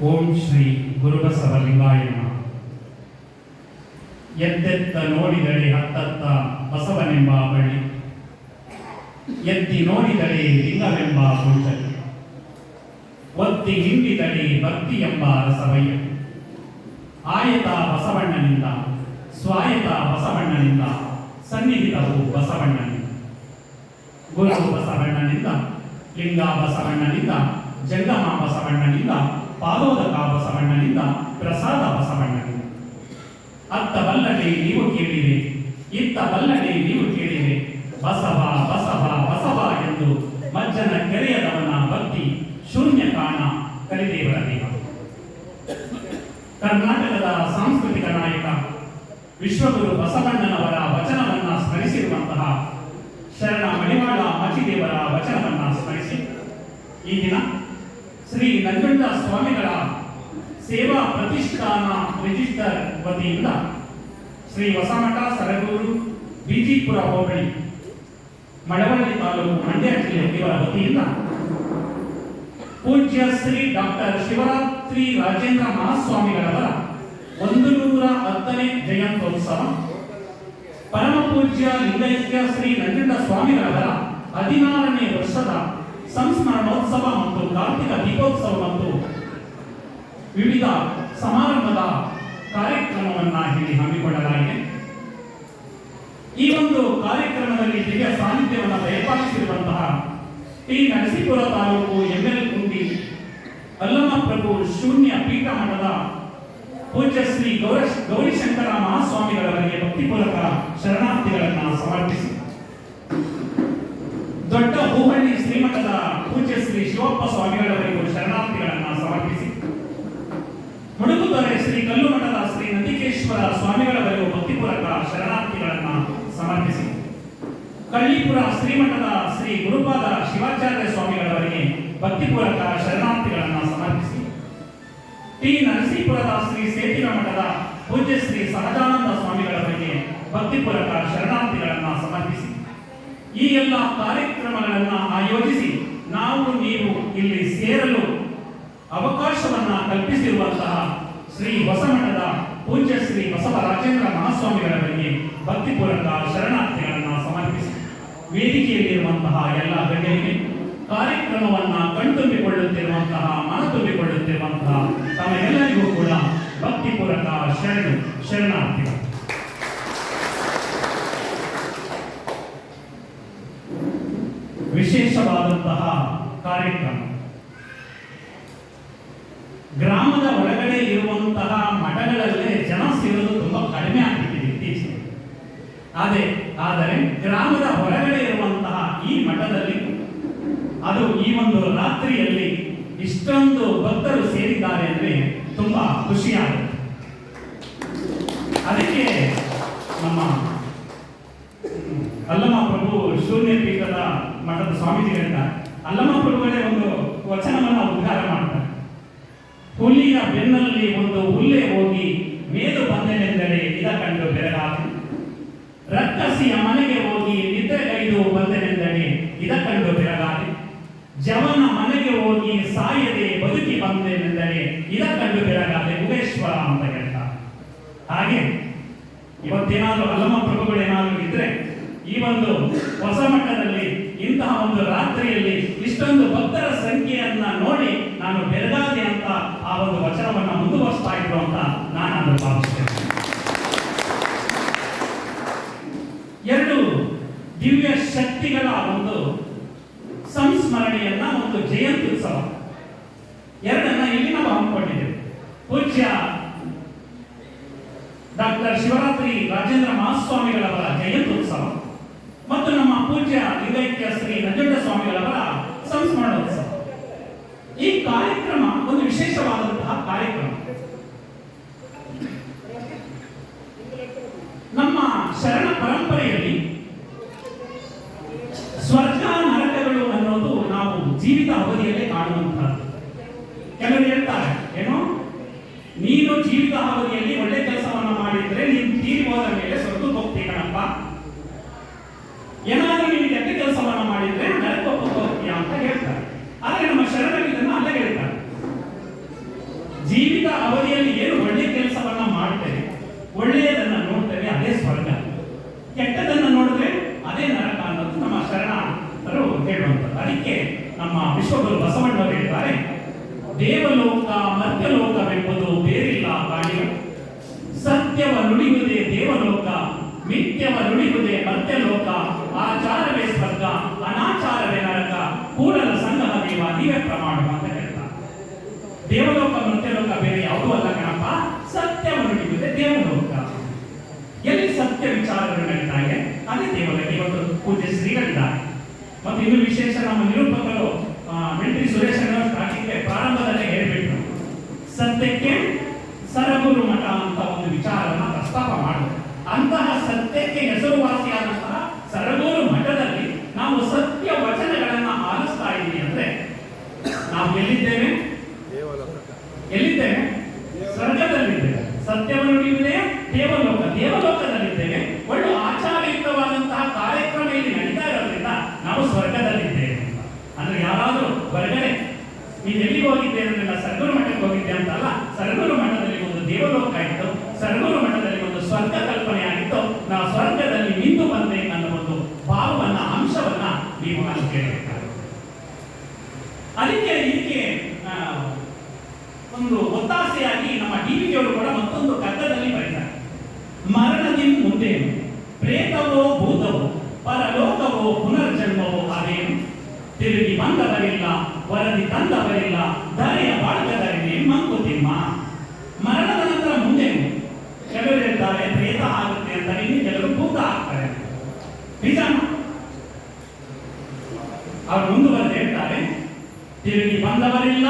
ಓಂ ಶ್ರೀ ಗುರುಬಸವಲಿಂಗಾಯ ನಮಃ. ಎದ್ದೆತ್ತ ನೋಡಿದಳೆ ಹತ್ತತ್ತ ಬಸವನೆಂಬ ಬಳ್ಳಿ, ಎತ್ತಿ ನೋಡಿದಳೆ ಲಿಂಗವೆಂಬ ಕುಂಚಲಿ, ಒತ್ತಿ ಹಿಂಡಿದಳೆ ಭಕ್ತಿ ಎಂಬ ರಸವಯ್ಯ. ಆಯತ ಬಸವಣ್ಣನಿಂದ, ಸ್ವಾಯತ ಬಸವಣ್ಣನಿಂದ, ಸನ್ನಿಹಿತವು ಬಸವಣ್ಣನಿಂದ. ಗುರು ಬಸವಣ್ಣನಿಂದ, ಲಿಂಗ ಬಸವಣ್ಣನಿಂದ, ಜಂಗಮ ಬಸವಣ್ಣನಿಂದ, ಪಾದೋದಕ ಬಸವಣ್ಣನಿಂದ, ಪ್ರಸಾದ ಬಸವಣ್ಣನಿಂದ. ಅತ್ತ ಬಲ್ಲಡೆ ನೀವು ಕೇಳಿವೆ, ಇತ್ತ ಬಲ್ಲಡೆ ನೀವು ಕೇಳಿವೆ, ಬಸವ ಬಸವ ಬಸವ ಎಂದು ಮಜ್ಜನ ಕೆರೆಯದವನ ಭಕ್ತಿ ಶೂನ್ಯ ಕಾಣ ಕಲಿದೇವರ ದೇವ. ಕರ್ನಾಟಕದ ಸಾಂಸ್ಕೃತಿಕ ನಾಯಕ ವಿಶ್ವಗುರು ಬಸವಣ್ಣನವರ ವಚನವನ್ನ ಸ್ಮರಿಸಿರುವಂತಹ ಶರಣ ಮಡಿವಾಳ ಮಾಚಿದೇವರ ವಚನವನ್ನ ಸ್ಮರಿಸಿ ಈ ದಿನ ಶ್ರೀ ನಂಜುಂಡ ಸ್ವಾಮಿಗಳ ಸೇವಾ ಪ್ರತಿಷ್ಠಾನ ರಿಜಿಸ್ಟರ್ ವತಿಯಿಂದ ಶ್ರೀ ಹೊಸಮಠ ಸರಗೂರು ಬಿಜಿಪುರ ಹೋಬಳಿ ಮಳವಳ್ಳಿ ತಾಲೂಕು ಮಂಡ್ಯ ಜಿಲ್ಲೆ ಇವರ ವತಿಯಿಂದ ಪೂಜ್ಯ ಶ್ರೀ ಡಾಕ್ಟರ್ ಶಿವರಾತ್ರಿ ರಾಜೇಂದ್ರ ಮಹಾಸ್ವಾಮಿಗಳವರ 110ನೇ ಜಯಂತ್ಯೋತ್ಸವ, ಪರಮ ಪೂಜ್ಯ ಲಿಂಗೈಕ್ಯ ಶ್ರೀ ನಂಜುಂಡ ಸ್ವಾಮಿಗಳವರ 16ನೇ ವರ್ಷದ ಸಂಸ್ಮರಣೋತ್ಸವ ಮತ್ತು ಕಾರ್ತಿಕ ದೀಪೋತ್ಸವ ಮತ್ತು ವಿವಿಧ ಸಮಾರಂಭದ ಕಾರ್ಯಕ್ರಮವನ್ನ ಇಲ್ಲಿ ಹಮ್ಮಿಕೊಳ್ಳಲಾಗಿದೆ. ಈ ಒಂದು ಕಾರ್ಯಕ್ರಮದಲ್ಲಿ ದಿವ್ಯ ಸಾನ್ನಿಧ್ಯವನ್ನು ದಯಪಾಲಿಸಿರುವಂತಹ ಟಿ ನರಸೀಪುರ ತಾಲೂಕು ಎಂಎಲ್ ಕುಂಡಿ ಅಲ್ಲಮ ಪ್ರಭು ಶೂನ್ಯ ಪೀಠ ಮಠದ ಪೂಜ್ಯ ಶ್ರೀ ಗೌರಿಶಂಕರ ಮಹಾಸ್ವಾಮಿಗಳವರಿಗೆ ಭಕ್ತಿಪೂರ್ವಕ ಶರಣಾರ್ಥಿಗಳನ್ನು ಸಮರ್ಪಿಸಿ, ದೊಡ್ಡ ಹೂಹಳ್ಳಿ ಶ್ರೀಮಠದ ಪೂಜ್ಯ ಶ್ರೀ ಶಿವಪ್ಪ ಸ್ವಾಮಿಗಳವರಿಗೂ ಶರಣಾರ್ಥಿಗಳನ್ನು ಸಮರ್ಪಿಸಿ, ಮುಡುಕುದೊರೆ ಶ್ರೀ ಕಲ್ಲುಮಠದ ಶ್ರೀ ನಂದಿಕೇಶ್ವರ ಸ್ವಾಮಿಗಳವರಿಗೂ ಭಕ್ತಿಪೂರ್ವಕ ಶರಣಾರ್ಥಿಗಳನ್ನು ಸಮರ್ಪಿಸಿ, ಕಳ್ಳಿಪುರ ಶ್ರೀಮಠದ ಶ್ರೀ ಗುರುಪಾದ ಶಿವಾಚಾರ್ಯ ಸ್ವಾಮಿಗಳವರಿಗೆ ಭಕ್ತಿಪೂರ್ವಕ ಶರಣಾರ್ಥಿಗಳನ್ನು ಸಮರ್ಪಿಸಿ, ಟಿ ನರಸೀಪುರದ ಶ್ರೀ ಸೇತಿವ ಮಠದ ಪೂಜ್ಯ ಶ್ರೀ ಸಹಜಾನಂದ ಸ್ವಾಮಿಗಳವರಿಗೆ ಭಕ್ತಿಪೂರ್ವಕ ಶರಣಾರ್ಥಿಗಳನ್ನು ಸಮರ್ಪಿಸಿ, ಈ ಎಲ್ಲ ಕಾರ್ಯಕ್ರಮಗಳನ್ನು ಆಯೋಜಿಸಿ ನಾವು ನೀವು ಇಲ್ಲಿ ಸೇರಲು ಅವಕಾಶವನ್ನ ಕಲ್ಪಿಸಿರುವಂತಹ ಶ್ರೀ ಹೊಸಮಠದ ಪೂಜ್ಯ ಶ್ರೀ ಬಸವರಾಜೇಂದ್ರ ಮಹಾಸ್ವಾಮಿಗಳವರಿಗೆ ಭಕ್ತಿಪೂರ್ವಕ ಶರಣಾರ್ಥಿಗಳನ್ನು ಸಮರ್ಪಿಸಿ, ವೇದಿಕೆಯಲ್ಲಿರುವಂತಹ ಎಲ್ಲ ಗಣ್ಯರಿಗೆ, ಕಾರ್ಯಕ್ರಮವನ್ನ ಕಣ್ತುಂಬಿಕೊಳ್ಳುತ್ತಿರುವಂತಹ ಮನತುಂಬಿಕೊಳ್ಳುತ್ತಿರುವಂತಹ ತಮ್ಮೆಲ್ಲರಿಗೂ ಕೂಡ ಭಕ್ತಿಪೂರ್ವಕ ಶರಣಾರ್ಥಿಗಳು. ವಿಶೇಷವಾದಂತಹ ಕಾರ್ಯಕ್ರಮ. ಗ್ರಾಮದ ಒಳಗಡೆ ಇರುವಂತಹ ಮಠಗಳಲ್ಲೇ ಜನ ಸೇರೋದು ತುಂಬಾ ಕಡಿಮೆ ಆಗ್ಬಿಟ್ಟಿದೆ ಇತ್ತೀಚೆಗೆ. ಆದರೆ ಗ್ರಾಮದ ಹೊರಗಡೆ ಇರುವಂತಹ ಈ ಮಠದಲ್ಲಿ ಅದು ಈ ಒಂದು ರಾತ್ರಿಯಲ್ಲಿ ಇಷ್ಟೊಂದು ಭಕ್ತರು ಸೇರಿದ್ದಾರೆ ಅಂದ್ರೆ ತುಂಬಾ ಖುಷಿಯಾಗುತ್ತೆ. ಅದಕ್ಕೆ ನಮ್ಮ ಅಲ್ಲಮ ಪ್ರಭು ಶೂನ್ಯ ಪೀಠದ ಮಠದ ಸ್ವಾಮೀಜಿಗಳಿಂದ ಅಲ್ಲಮ ಪ್ರಭುಗಳೇ ಒಂದು ವಚನವನ್ನು ಉದ್ಧಾರ ಮಾಡ್ತಾರೆ. ಹುಲಿಯ ಬೆನ್ನಲ್ಲಿ ಒಂದು ಹುಲ್ಲೆ ಹೋಗಿ ಮೇದು ಬಂದೆನೆಂದರೆ ಇದ ಕಂಡು ಬೆರಗಾದೆ, ರಕ್ಕಸಿಯ ಮನೆಗೆ ಹೋಗಿ ನಿದ್ರೆಗೈದು ಬಂದೆನೆಂದರೆ ಇದ ಕಂಡು ಬೆರಗಾದೆ, ಜವನ ಮನೆಗೆ ಹೋಗಿ ಸಾಯದೆ ಬದುಕಿ ಬಂದೆನೆಂದರೆ ಇದ ಕಂಡು ಬೆರಗಾದೆ ಉಮೇಶ್ವರ ಅಂತ ಹೇಳ್ತಾರೆ. ಹಾಗೆ ಇವತ್ತೇನಾದ್ರೂ ಅಲ್ಲಮ ಪ್ರಭುಗಳೇನಾದ್ರೂ ಇದ್ರೆ ಈ ಒಂದು ಹೊಸ ಮಠದಲ್ಲಿ ಇಂತಹ ಒಂದು ರಾತ್ರಿಯಲ್ಲಿ ಇಷ್ಟೊಂದು ಭಕ್ತರ ಸಂಖ್ಯೆಯನ್ನ ನೋಡಿ ನಾನು ಬೆರಗಾದೆ ಅಂತ ಆ ಒಂದು ವಚನವನ್ನ ಮುಂದುವರಿಸ್ತಾ ಇದ್ರು ಅಂತ ನಾನು ಭಾವಿಸ್ತೇನೆ. ಎರಡು ದಿವ್ಯ ಶಕ್ತಿಗಳ ಒಂದು ಸಂಸ್ಮರಣೆಯನ್ನ ಒಂದು ಜಯಂತಿ ಉತ್ಸವ ಎರಡನ್ನ ಇಲ್ಲಿ ನಾವು ಹಮ್ಮಿಕೊಂಡಿದ್ದೇವೆ. ಪೂಜ್ಯ ಡಾಕ್ಟರ್ ಶಿವರಾತ್ರಿ ರಾಜೇಂದ್ರ ಮಹಾಸ್ವಾಮಿಗಳವರ ಜಯಂತ್ಯುತ್ಸವ ಮತ್ತು ನಮ್ಮ ಪೂಜ್ಯ ಲಿಂಗೈಕ್ಯ ಶ್ರೀ ನಂಜುಂಡ ಸ್ವಾಮಿಗಳವರ ಸಂಸ್ಮರಣೋತ್ಸವ. ಈ ಕಾರ್ಯಕ್ರಮ ಒಂದು ವಿಶೇಷವಾದಂತಹ ಕಾರ್ಯಕ್ರಮ. ನಮ್ಮ ಶರಣ ಪರಂಪರೆಯಲ್ಲಿ ಸ್ವರ್ಗ ನರಕಗಳು ಅನ್ನೋದು ನಾವು ಜೀವಿತ ಅವಧಿಯಲ್ಲೇ ಕಾಣುವಂತಹದ್ದು. ಕೆಲವರು ಹೇಳ್ತಾರೆ, ಏನೋ ನೀನು ಜೀವಿತ ಅವಧಿಯಲ್ಲಿ ಒಳ್ಳೆ ಕೆಲಸವನ್ನ ಮಾಡಿದ್ರೆ ನೀನು ತೀರಿ ಹೋದ ಮೇಲೆ ಸ್ವರ್ಗಕ್ಕೆ ಹೋಗ್ತೀಯ ಕಣಪ್ಪ, ಏನಾದ್ರೂ ನೀನು ಕೆಟ್ಟ ಕೆಲಸವನ್ನ ಮಾಡಿದ್ರೆ ನರಕಕ್ಕೆ ಹೋಗ್ತೀಯ ಅಂತ ಹೇಳ್ತಾರೆ. ಆದ್ರೆ ನಮ್ಮ ಶರಣ ನಮ್ಮ ವಿಶ್ವಗುರು ಬಸವಣ್ಣವರು ಹೇಳಿದ್ದಾರೆ, ದೇವಲೋಕ ಮರ್ತ್ಯಲೋಕವೆಂಬುದು ಬೇರಿಲ್ಲ ಕಾಣಿಯು, ಸತ್ಯವ ನುಡಿಯುವುದೇ ದೇವಲೋಕ, ಮಿಥ್ಯವ ನುಡಿಯುವುದೇ ಮರ್ತ್ಯಲೋಕ, ಆಚಾರವೇ ಸ್ವರ್ಗ ಅನಾಚಾರವೇ ನರಕ, ಕೂಡಲ ಸಂಗಮ ದೇವ ನೀವೇ ಪ್ರಮಾಣ ಅಂತ ಹೇಳ್ತಾರೆ. ದೇವಲೋಕ ಮರ್ತ್ಯಲೋಕ ಬೇರೆ ಯಾವುದೂ ಅಲ್ಲ ಕಣಪ್ಪ, ಸತ್ಯವ ನುಡಿಯುವುದೇ ದೇವಲೋಕ. ಎಲ್ಲಿ ಸತ್ಯ ವಿಚಾರಗಳು ನಡೀತಾ ಇದೆ ಅದೇ ದೇವಲೋಕ. ಇವತ್ತು ಪೂಜ್ಯ ಶ್ರೀಗಳಿದ್ದಾರೆ. ಮತ್ತು ಇನ್ನು ವಿಶೇಷ ನಮ್ಮ ನಿರೂಪಕರು ಮಿಲಿಟರಿ ಸುರೇಶ್ ಸ್ಟಾರ್ಟಿಂಗ್ ಪ್ರಾರಂಭದಲ್ಲೇ ಹೇಳಿಬಿಟ್ರು, ಸತ್ಯಕ್ಕೆ ಸರಗೂರು ಮಠ ಅಂತ ಒಂದು ವಿಚಾರವನ್ನು ಪ್ರಸ್ತಾಪ ಮಾಡಿದ್ರು. ಅಂತಹ ಸತ್ಯಕ್ಕೆ ಹೆಸರುವಾಸಿಯಾದಂತಹ ಸರಗೂರು ಮಠದಲ್ಲಿ ನಾವು ಸತ್ಯ ವಚನಗಳನ್ನು ಆಲಿಸ್ತಾ ಇದ್ದೀವಿ ಅಂದ್ರೆ ನಾವು ಎಲ್ಲಿದ್ದೇವೆ? ಎಲ್ಲಿದ್ದೇವೆ? ಸ್ವರ್ಗದಲ್ಲಿದ್ದೇವೆ. ಸತ್ಯವನ್ನು ನುಡಿಯುವುದೇ ದೇವಲೋಕ, ದೇವಲೋಕದಲ್ಲಿದ್ದೇವೆ. ಒಳ್ಳೆ ಆಚಾರಯುಕ್ತವಾದಂತಹ ಕಾರ್ಯಕ್ರಮ ಇಲ್ಲಿ ನಡೀತಾ ಇರೋದ್ರಿಂದ ನಾವು ಸ್ವರ್ಗದಲ್ಲಿದ್ದೇವೆ. ಅಂದ್ರೆ ಯಾರಾದ್ರೂ ಹೊರಗಡೆ ನೀವು ಎಲ್ಲಿಗೆ ಹೋಗಿದ್ದೆ ಅಂದ್ರೆ ಸರಗೂರು ಮಠಕ್ಕೆ ಹೋಗಿದ್ದೆ ಅಂತಲ್ಲ, ಸರಗೂರು ಮಠದಲ್ಲಿ ಒಂದು ದೇವಲೋಕ ಇತ್ತು, ಸರಗೂರು ಮಠದಲ್ಲಿ ಒಂದು ಸ್ವರ್ಗ ಕಲ್ಪನೆ ಆಗಿತ್ತು. ನಾವು ಸ್ವರ್ಗದಲ್ಲಿ ನಿಂತು ಬಂದೆ ಅನ್ನೋ ಒಂದು ಭಾವವನ್ನ, ಅಂಶವನ್ನ ನೀವು ಅಲ್ಲಿ ಕೇಳಬೇಕಾಗುತ್ತೆ. ಅದಕ್ಕೆ ಇದಕ್ಕೆ ಒಂದು ಒತ್ತಾಸೆಯಾಗಿ ನಮ್ಮ ಟಿವಿಯವರು ಕೂಡ ಮತ್ತೊಂದು ಕಗ್ಗದಲ್ಲಿ ಬರೀತಾರೆ, ಮರಣದಿಂದ ಮುಂದೇನು, ಪ್ರೇತವೋ ಭೂತವೋ ಪರಲೋಕವೋ ಪುನರ್ಜನ್ಮವೋ ಅದೇನು, ತಿರುಗಿ ಬಂದವರಿಲ್ಲ ವರದಿ ತಂದವರಿಲ್ಲ, ಧರೆಯ ಬಾಳ್ಗದರಿನೇ ಮಂಕುತಿಮ್ಮ. ಮರಣದ ನಂತರ ಮುಂದೇನು? ಕೆಲವರು ಹೇಳ್ತಾರೆ ಪ್ರೇತ ಆಗುತ್ತೆ ಅಂತಾರೆ, ಇನ್ನು ಕೆಲವರು ಭೂತ ಆಗ್ತಾರೆ. ನಿಜ ಅವ್ರು ಮುಂದುವರೆದು ಹೇಳ್ತಾರೆ, ತಿರುಗಿ ಬಂದವರಿಲ್ಲ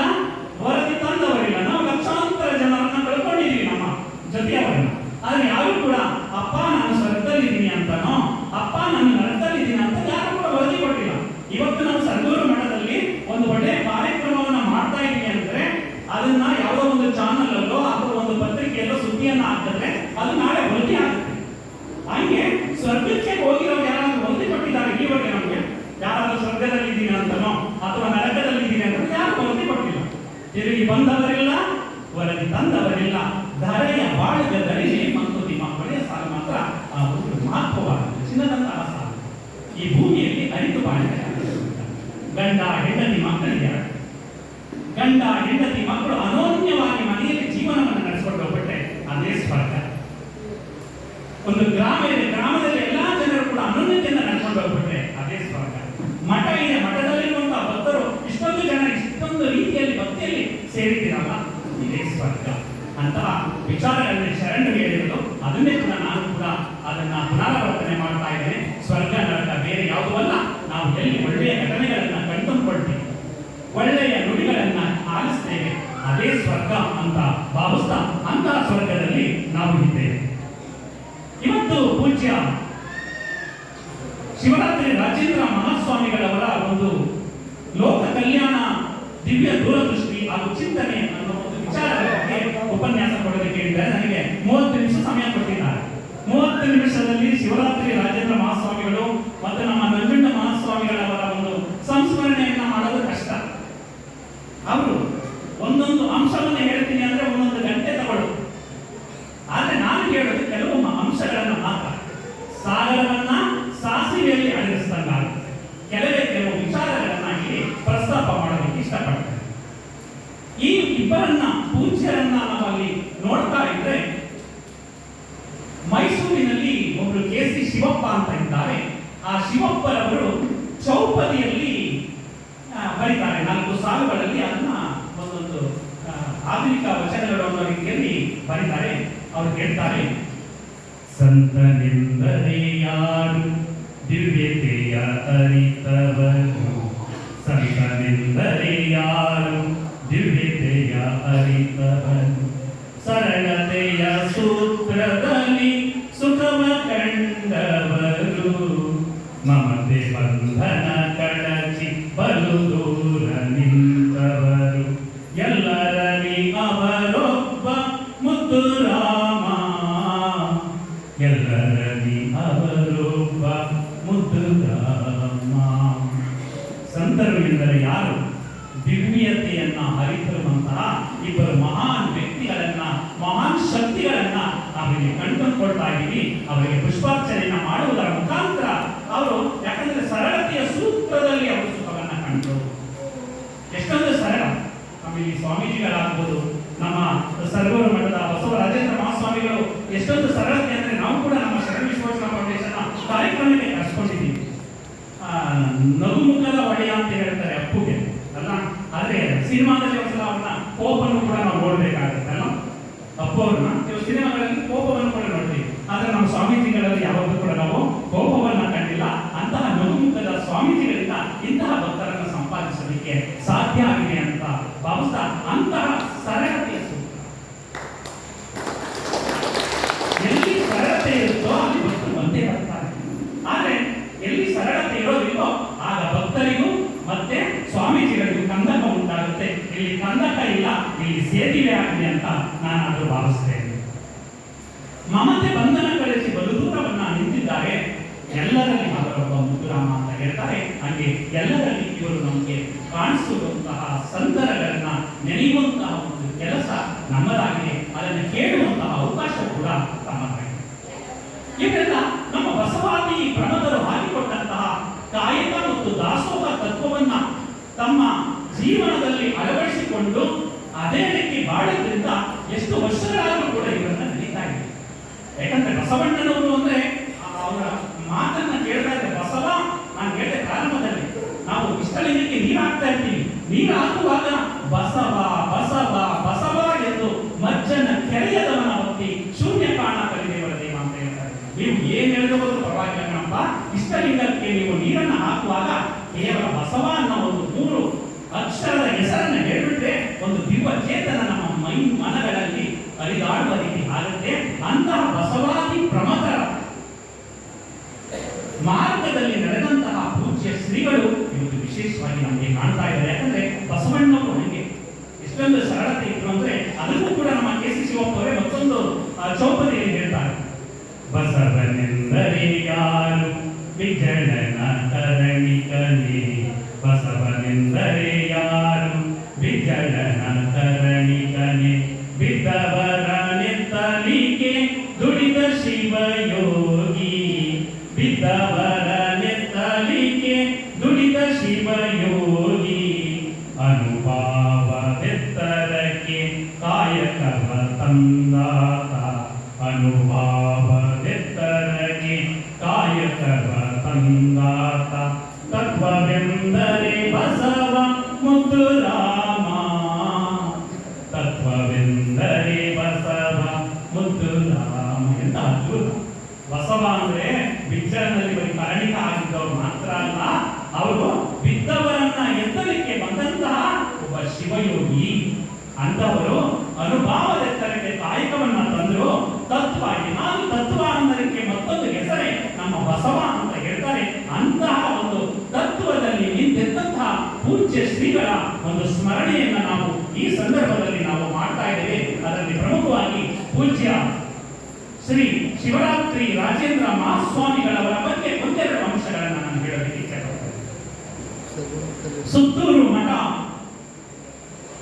ವರದಿ ತಂದವರಿಲ್ಲ. ನಾವು ಲಕ್ಷಾಂತರ ಜನರನ್ನ ಕಳ್ಕೊಂಡಿದ್ದೀವಿ ನಮ್ಮ ಜೊತೆಯವರನ್ನ. ಆದ್ರೆ ಯಾರು ಕೂಡ ಅಪ್ಪ ನಾನು ಸ್ವರ್ಗದಲ್ಲಿದ್ದೀನಿ ಅಂತನೋ, ಅಪ್ಪ ನಾನು ನರಕದಲ್ಲಿದ್ದೀನಿ ಅಂತ ಯಾರು ಕೂಡ ವರದಿ ಕೊಟ್ಟಿಲ್ಲ. ಇವತ್ತು ನಾವು ಸರಗೂರು ಮಠದಲ್ಲಿ ಒಂದು ಒಳ್ಳೆಯ ಕಾರ್ಯಕ್ರಮವನ್ನ ಮಾಡ್ತಾ ಇದ್ದೀವಿ ಅಂದ್ರೆ ಅದನ್ನ ಯಾವುದೋ ಒಂದು ಚಾನಲ್ ಅಲ್ಲೋ ಅಥವಾ ಒಂದು ಪತ್ರಿಕೆಯಲ್ಲೋ ಸುದ್ದಿಯನ್ನ ಹಾಕಿದ್ರೆ ಅದು ನಾಳೆ ವರದಿ ಆಗುತ್ತೆ. ಹಂಗೆ ಸ್ವರ್ಗಕ್ಕೆ ಹೋಗಿರೋರು ಯಾರಾದ್ರೂ ವರದಿ ಕೊಟ್ಟಿದ್ದಾರೆ ಈವರೆಗೆ? ನಮಗೆ ಯಾರಾದ್ರೂ ಸ್ವರ್ಗದಲ್ಲಿದ್ದೀನಿ ಅಂತನೋ ಅಥವಾ ನರಕದಲ್ಲಿದ್ದೀನಿ ಅಂತ ಯಾರು ವರದಿ ಕೊಟ್ಟಿಲ್ಲ. ತಿರುಗಿ ಬಂದವರಿಲ್ಲ ವರದಿ ತಂದವರಿಲ್ಲ, ಧರೆಯ ಬಾಳಿದ ಧರೆಯೇ ಮಂಕುತಿಮ್ಮ. ಒಳ್ಳೆಯ ಸಾಲು ಮಾತ್ರ ಆ ಒಂದು ಮಹತ್ವವಾಗಿದೆ, ಚಿನ್ನದಂತಹ ಸಾಲು. ಈ ಭೂಮಿಯಲ್ಲಿ ಅರಿತು ಬಾಳಿದ ಗಂಡ ಹೆಂಡತಿ ಮಕ್ಕಳಿಗೆ, ಗಂಡ ಹೆಂಡತಿ ಮಕ್ಕಳು ಅನೋನ್ಯವಾಗಿ ಮನೆಯಲ್ಲಿ ಜೀವನವನ್ನು ನಡೆಸಿಕೊಂಡು ಹೋಗ್ಬಿಟ್ರೆ ಅದೇ ಸ್ವರ್ಗ. ಒಂದು ಗ್ರಾಮ ಇದೆ, ಗ್ರಾಮದಲ್ಲಿ ಎಲ್ಲಾ ಜನರು ಕೂಡ ಅನನ್ಯತೆಯಿಂದ ನಡ್ಕೊಂಡು ಹೋಗ್ಬಿಟ್ರೆ ಅದೇ ಸ್ವರ್ಗ. ಮಠ ಇದೆ, ಮಠದಲ್ಲಿರುವಂತಹ ಭಕ್ತರು ಇಷ್ಟೊಂದು ಜನ ಇಷ್ಟೊಂದು ರೀತಿಯಲ್ಲಿ ಭಕ್ತಿಯಲ್ಲಿ ಸೇರಿದ್ದೀರಲ್ಲ, ಇದೇ ಸ್ವರ್ಗ. ಅಂತಹ ವಿಚಾರಗಳಲ್ಲಿ ಶರಣರು ಹೇಳಿರೋದು, ಅದನ್ನೇ ಕೂಡ ನಾನು ಕೂಡ ಅದನ್ನ ಪುನರಾವರ್ತನೆ ಮಾಡ್ತಾ ಇದ್ದೇನೆ. ಸ್ವರ್ಗ ನರಕ ಬೇರೆ ಯಾವುದೂ ಅಲ್ಲ. ನಾವು ಎಲ್ಲಿ ಒಳ್ಳೆಯ ಘಟನೆಗಳನ್ನ ಕಣ್ತುಂಬಿಕೊಳ್ತೀವಿ, ಒಳ್ಳೆಯ ನುಡಿಗಳನ್ನ ಆಲಿಸ್ತೇವೆ, ಅದೇ ಸ್ವರ್ಗ ಅಂತ ಭಾವಿಸ್ತಾ ಅಂತಹ ಸ್ವರ್ಗದಲ್ಲಿ ನಾವು ಇದ್ದೇವೆ. ಇವತ್ತು ಪೂಜ್ಯ ಶಿವರಾತ್ರಿ ರಾಜೇಂದ್ರ ಮಹಾಸ್ವಾಮಿಗಳವರ ಒಂದು ಲೋಕ ಕಲ್ಯಾಣ ದಿವ್ಯ ದೂರದೃಷ್ಟಿ ಹಾಗೂ ಚಿಂತನೆ ಅನ್ನೋ ಒಂದು ವಿಚಾರದ ಬಗ್ಗೆ ಉಪನ್ಯಾಸ ಕೊಡೋದಕ್ಕೆ ಹೇಳಿದ್ದಾರೆ. ನನಗೆ 30 ನಿಮಿಷ ಸಮಯ ಕೊಟ್ಟಿದ್ದಾರೆ. 30 ನಿಮಿಷದಲ್ಲಿ ಶಿವರಾತ್ರಿ ರಾಜೇಂದ್ರ ಮಹಾಸ್ವಾಮಿಗಳು ಮತ್ತು ನಮ್ಮ ನಂಜುಂಡ ಮಹಾಸ್ವಾಮಿಗಳವರ ಒಂದು ಸಂಸ್ಮರಣೆಯನ್ನ ಮಾಡೋದು ಕಷ್ಟ. ಅವರು ಒಂದೊಂದು ಅಂಶವನ್ನು ಹೇಳ್ತೀನಿ ಅಂದ್ರೆ ಒಂದೊಂದು ಗಂಟೆ ತಗೊಳ್ಳೋದು. ಆದ್ರೆ ನಾನು ಹೇಳೋದು ಕೆಲವು ಅಂಶಗಳನ್ನ ಮಾತ್ರ. ಸಾಗರವನ್ನ ಸಾಸಿವೆಯಲ್ಲಿ ಅಡಗಿಸಿದಂಗಾಗುತ್ತೆ. ಕೆಲವು ವಿಚಾರಗಳನ್ನ ಇಲ್ಲಿ ಪ್ರಸ್ತಾಪ ಮಾಡೋದಕ್ಕೆ ಇಷ್ಟಪಡ್ತೇನೆ. ಈ ಇಬ್ಬರನ್ನ ಪೂಜ್ಯರನ್ನ ನಾವಲ್ಲಿ ನೋಡ್ತಾ ಇದ್ರೆ, ಮೈಸೂರಿನಲ್ಲಿ ಒಬ್ರು KC ಶಿವಪ್ಪ ಅಂತ ಇದ್ದಾರೆ. ಆ ಶಿವಪ್ಪರವರು ಚೌಪದಿಯಲ್ಲಿ ಬರೀತಾರೆ 4 ಸಾಲುಗಳಲ್ಲಿ. ಅದನ್ನ ಒಂದೊಂದು ಆಧುನಿಕ ವಚನಗಳು ಅನ್ನೋ ರೀತಿಯಲ್ಲಿ ಬರೀತಾರೆ. ಅವರು ಹೇಳ್ತಾರೆ, ಸಂತನೆಂದರೆ ಯಾರು ದಿವ್ಯತೆಯ ಅರಿತವರು, ಸಂತನೆಂದರೆ ಯಾರು ದಿವ್ಯತೆಯ ಅರಿತವರು, ಸರಳತೆಯ ಸೂತ್ರದಲ್ಲಿ ಸುಖವ ಕಂಡವರು, ಮಮತೆ ಬಂಧನ ಕಳಚಿ ಬಲು ದೂರ ನಿಂತವರು, ಎಲ್ಲರಲ್ಲಿ ಅವರೊಬ್ಬ ಮುದ್ದು ರಾಮ, ಎಲ್ಲರಲ್ಲಿ ಅವರೊಬ್ಬ ಮುದ್ದು ರಾಮ. ಸಂತರು ಎಂದರೆ ಯಾರು? ದಿವ್ಯತೆಯನ್ನ ಹರಿತಿರುವಂತಹ ಇಬ್ಬರು ಮಹಾನ್ ವ್ಯಕ್ತಿಗಳನ್ನ, ಮಹಾನ್ ಶಕ್ತಿಗಳನ್ನ ನಾವಿಲ್ಲಿ ಕಂಡುಕೊಳ್ತಾ ಇದ್ದೀವಿ. ಅವರಿಗೆ ಪುಷ್ಪಾರ್ಚನೆಯನ್ನ ಮಾಡುವುದರ ಮುಖಾಂತರ ಅವರು, ಯಾಕಂದ್ರೆ ಸರಳತೆಯ ಸೂತ್ರದಲ್ಲಿ ಅವರು ಸುಖವನ್ನ ಕಂಡು, ಇಲ್ಲಿ ಸ್ವಾಮೀಜಿಗಳಾಗ್ಬೋದು, ನಮ್ಮ ಸರ್ಗೂರು ಮಠದ ಬಸವರಾಜೇಂದ್ರ ಮಹಾಸ್ವಾಮಿಗಳು ಎಷ್ಟೊಂದು ಸರಳತೆ ಅಂದ್ರೆ ನಾವು ಕೂಡ ನಮ್ಮ ಶರಣ ವಿಶ್ವವಚನ ಫೌಂಡೇಶನ್ ಕಾರ್ಯಕ್ರಮಕ್ಕೆ ಕರ್ಸ್ಕೊಂಡಿದ್ದೀವಿ. ನಗುಮುಖದ ಒಡೆಯ ಅಂತ ಹೇಳ್ತಾರೆ ಅಪ್ಪುಗೆ ಅಲ್ಲ, ಆದ್ರೆ ಸಿನಿಮಾದಲ್ಲಿ ಒಂದ್ಸಲ ಅವ್ರನ್ನ ಕೋಪವನ್ನು ಕೂಡ ನಾವು ನೋಡ್ಬೇಕಾಗುತ್ತೆ ಅಲ್ಲ, ಅಪ್ಪು ಅವ್ರನ್ನ ಕೆಲವು ಸಿನಿಮಾಗಳಲ್ಲಿ ಕೋಪವನ್ನು ಕೂಡ ನೋಡ್ತೀವಿ. ಆದ್ರೆ ನಮ್ಮ ಸ್ವಾಮೀಜಿಗಳಲ್ಲಿ ಯಾವತ್ತೂ ಕೂಡ ನಾವು ಕೋಪವನ್ನ ಕಂಡಿಲ್ಲ. ಅಂತಹ ನಗುಮುಖದ ಸ್ವಾಮೀಜಿಗಳಿಂದ ಇಂತಹ ಭಕ್ತರನ್ನು ಸಂಪಾದಿಸಲಿಕ್ಕೆ ಸಾಧ್ಯ ಆಗಿದೆ ಅಂತ ಭಾವಿಸ್ತಾ, ಅಂತಹ ಸರಳತೆಯ ಎಲ್ಲಿ ಸರಳತೆ ಇರುತ್ತೋ ಅಲ್ಲಿ ಭಕ್ತರು ಬಂದೇ ಬರ್ತಾರೆ. ಆದ್ರೆ ಎಲ್ಲಿ ಸರಳತೆ ಇರೋದಿಲ್ಲೋ ಆಗ ಭಕ್ತರಿಗೂ ಮತ್ತೆ ಸ್ವಾಮೀಜಿಗಳಿಗೂ ಕಂದಕ ಉಂಟಾಗುತ್ತೆ. ಇಲ್ಲಿ ಕಂದಕ ಇಲ್ಲ, ಇಲ್ಲಿ ಸೇತುವೆ ಆಗಿದೆ ಅಂತ ನಾನಾದ್ರೂ ಭಾವಿಸ್ತೇನೆ. ಮಮತೆ ಬಂಧನ ಕಳಿಸಿ ಬಲು ದೂರವನ್ನ ನಿಂತಿದ್ದಾರೆ, ಎಲ್ಲರಲ್ಲಿ ಅವರೊಬ್ಬ ಮುದ್ದುರಾಮ ಅಂತ ಹೇಳ್ತಾರೆ. ಹಾಗೆ ಎಲ್ಲರಲ್ಲಿ ಇವರು ನಮಗೆ ಕಾಣಿಸುವಂತಹ ಸಂದರ್ಭಗಳನ್ನ ನೆನೆಯುವಂತಹ ಒಂದು ಕೆಲಸ ನಮ್ಮದಾಗಿದೆ, ಅದನ್ನು ಕೇಳುವಂತಹ ಅವಕಾಶ ಕೂಡ ತಮ್ಮದಾಗಿದೆ. ಇವರೆಲ್ಲ ನಮ್ಮ ಬಸವಾದಿ ಪ್ರಮದರು ಹಾಕಿಕೊಟ್ಟಂತಹ ಕಾಯಕ ಮತ್ತು ದಾಸೋಹ ತತ್ವವನ್ನ ತಮ್ಮ ಜೀವನದಲ್ಲಿ ಅಳವಡಿಸಿಕೊಂಡು ಅದೇ ರೀತಿ ಬಾಳೋದ್ರಿಂದ ಎಷ್ಟು ವರ್ಷಗಳಾದರೂ ಕೂಡ ಇವರನ್ನ ನಡೀತಾ ಇದೆ. ಯಾಕಂದ್ರೆ ಬಸವಣ್ಣನವರು ಅಂದ್ರೆ ಅವರ ಮಾತನ್ನ ಕೇಳ್ತಾ ಇದ್ರೆ ಬಸವ, ನಾನು ಹೇಳಿದೆ ಪ್ರಾರಂಭದಲ್ಲಿ, ನಾವು ಇಷ್ಟಲಿಂಗಕ್ಕೆ ನೀರು ಹಾಕ್ತಾ ಇರ್ತೀವಿ, ನೀರು ಹಾಕುವಾಗ ಬಸವ ಬಸವ ಬಸವ ಎಂದು ಮಜ್ಜನ ಕೆರೆಯದವನ ಹೊತ್ತಿ ಶೂನ್ಯ ಕಾಣ ಕಲಿದೇವರ ದೇವ ಅಂತ ಹೇಳ್ತಾರೆ. ನೀವು ಏನ್ ಹೇಳಿದ್ರು ಪರವಾಗಿಲ್ಲ ಕಣಪ್ಪ, ಇಷ್ಟಲಿಂಗಕ್ಕೆ ನೀವು ನೀರನ್ನು ಹಾಕುವಾಗ ಕೇವಲ ಬಸವ ಅನ್ನೋ ಒಂದು 3 ಅಕ್ಷರದ ಹೆಸರನ್ನ ಹೇಳ್ಬಿಟ್ರೆ ಒಂದು ದಿವ್ಯ ಚೇತನ ನಮ್ಮ ಮನಗಳಲ್ಲಿ ಹರಿದಾಡುವ ರೀತಿ ಆಗುತ್ತೆ. ಅಂತಹ ಬಸವಾದಿ ಪ್ರಮಥರ ಮಾರ್ಗದಲ್ಲಿ ನಡೆದಂತಹ ಪೂಜ್ಯ ಶ್ರೀಗಳು ಇವತ್ತು ವಿಶೇಷವಾಗಿ ನಮಗೆ ಕಾಣ್ತಾ ಇದ್ದಾರೆ. ಯಾಕಂದ್ರೆ ಬಸವಣ್ಣವರು ಹಂಗೆ ಎಷ್ಟೊಂದು ಸರಳತೆ ಇತ್ತು ಅಂದ್ರೆ ಅದಕ್ಕೂ ಕೂಡ ನಮ್ಮ ಕೆ.ಸಿ. ಶಿವಪ್ಪವರೇ ಮತ್ತೊಂದು ಚೌಪದಿಯಲ್ಲಿ ಹೇಳ್ತಾರೆ. ಬಸವನೆಂದರೆ ಯಾರು ವಿಜಯನ ಕರಣಿಕನೇ, ಬಸವನೆಂದರೆ ಯಾರು ವಿಜಯನ ಕರಣಿಕನೇ, ಬಿದ್ದವರ ನೆತ್ತಲಿಗೆ ದುಡಿದ ಶಿವಯೋಗಿ, ಬಿದ್ದವರ ನೆತ್ತಲಿಗೆ ದುಡಿದ ಶಿವಯೋಗಿ, ಅನುಭಾವವೆತ್ತರಕ್ಕೆ ಕಾಯಕವ ತಂದಾತ, ಅನುಭಾವವೆತ್ತರಕ್ಕೆ ಕಾಯಕವ ತಂದಾತ, ತತ್ವವೆಂದರೆ ಬಸವ ಮುದ್ದುರಾಮ, ತತ್ವವೆಂದರೆ ಬಸವ ಮುದ್ದುರಾಮ. ಎಂತ ಅದ್ಭುತ! ಬಸವ ಅಂದ್ರೆ ಬಿಜ್ಜಳನಲ್ಲಿ ಬರೀ ಕರಣಿಕ ಆಗಿದ್ದವರು ಮಾತ್ರ ಅಲ್ಲ, ಅವರು ಬಿದ್ದವರನ್ನ ಎತ್ತಲಿಕ್ಕೆ ಬಂದಂತಹ ಒಬ್ಬ ಶಿವಯೋಗಿ. ಅಂತವರು ಅನುಭಾವದೆತ್ತರಕ್ಕೆ ಕಾಯಕವನ್ನ ತಂದ್ರು. ತತ್ವ, ನಾನು ತತ್ವ ಅನ್ನೋದಕ್ಕೆ ಮತ್ತೊಂದು ಹೆಸರೇ ನಮ್ಮ ಬಸವ ಅಂತ ಹೇಳ್ತಾರೆ. ಅಂತಹ ಒಂದು ತತ್ವದಲ್ಲಿ ನಿಂತೆಂತಹ ಪೂಜ್ಯ ಶ್ರೀಗಳ ಒಂದು ಸ್ಮರಣೆಯನ್ನ ನಾವು ಈ ಸಂದರ್ಭದಲ್ಲಿ ನಾವು ಮಾಡ್ತಾ ಇದ್ದೇವೆ. ಅದರಲ್ಲಿ ಪ್ರಮುಖವಾಗಿ ಪೂಜ್ಯ ಶ್ರೀ ಶಿವರಾತ್ರಿ ರಾಜೇಂದ್ರ ಮಹಾಸ್ವಾಮಿಗಳವರ ಬಗ್ಗೆ ಒಂದೆರಡು ಅಂಶಗಳನ್ನು ನಾನು ಹೇಳಲಿಕ್ಕೆ ಇಚ್ಛೆಪಡ್ತೇನೆ. ಸುತ್ತೂರು ಮಠ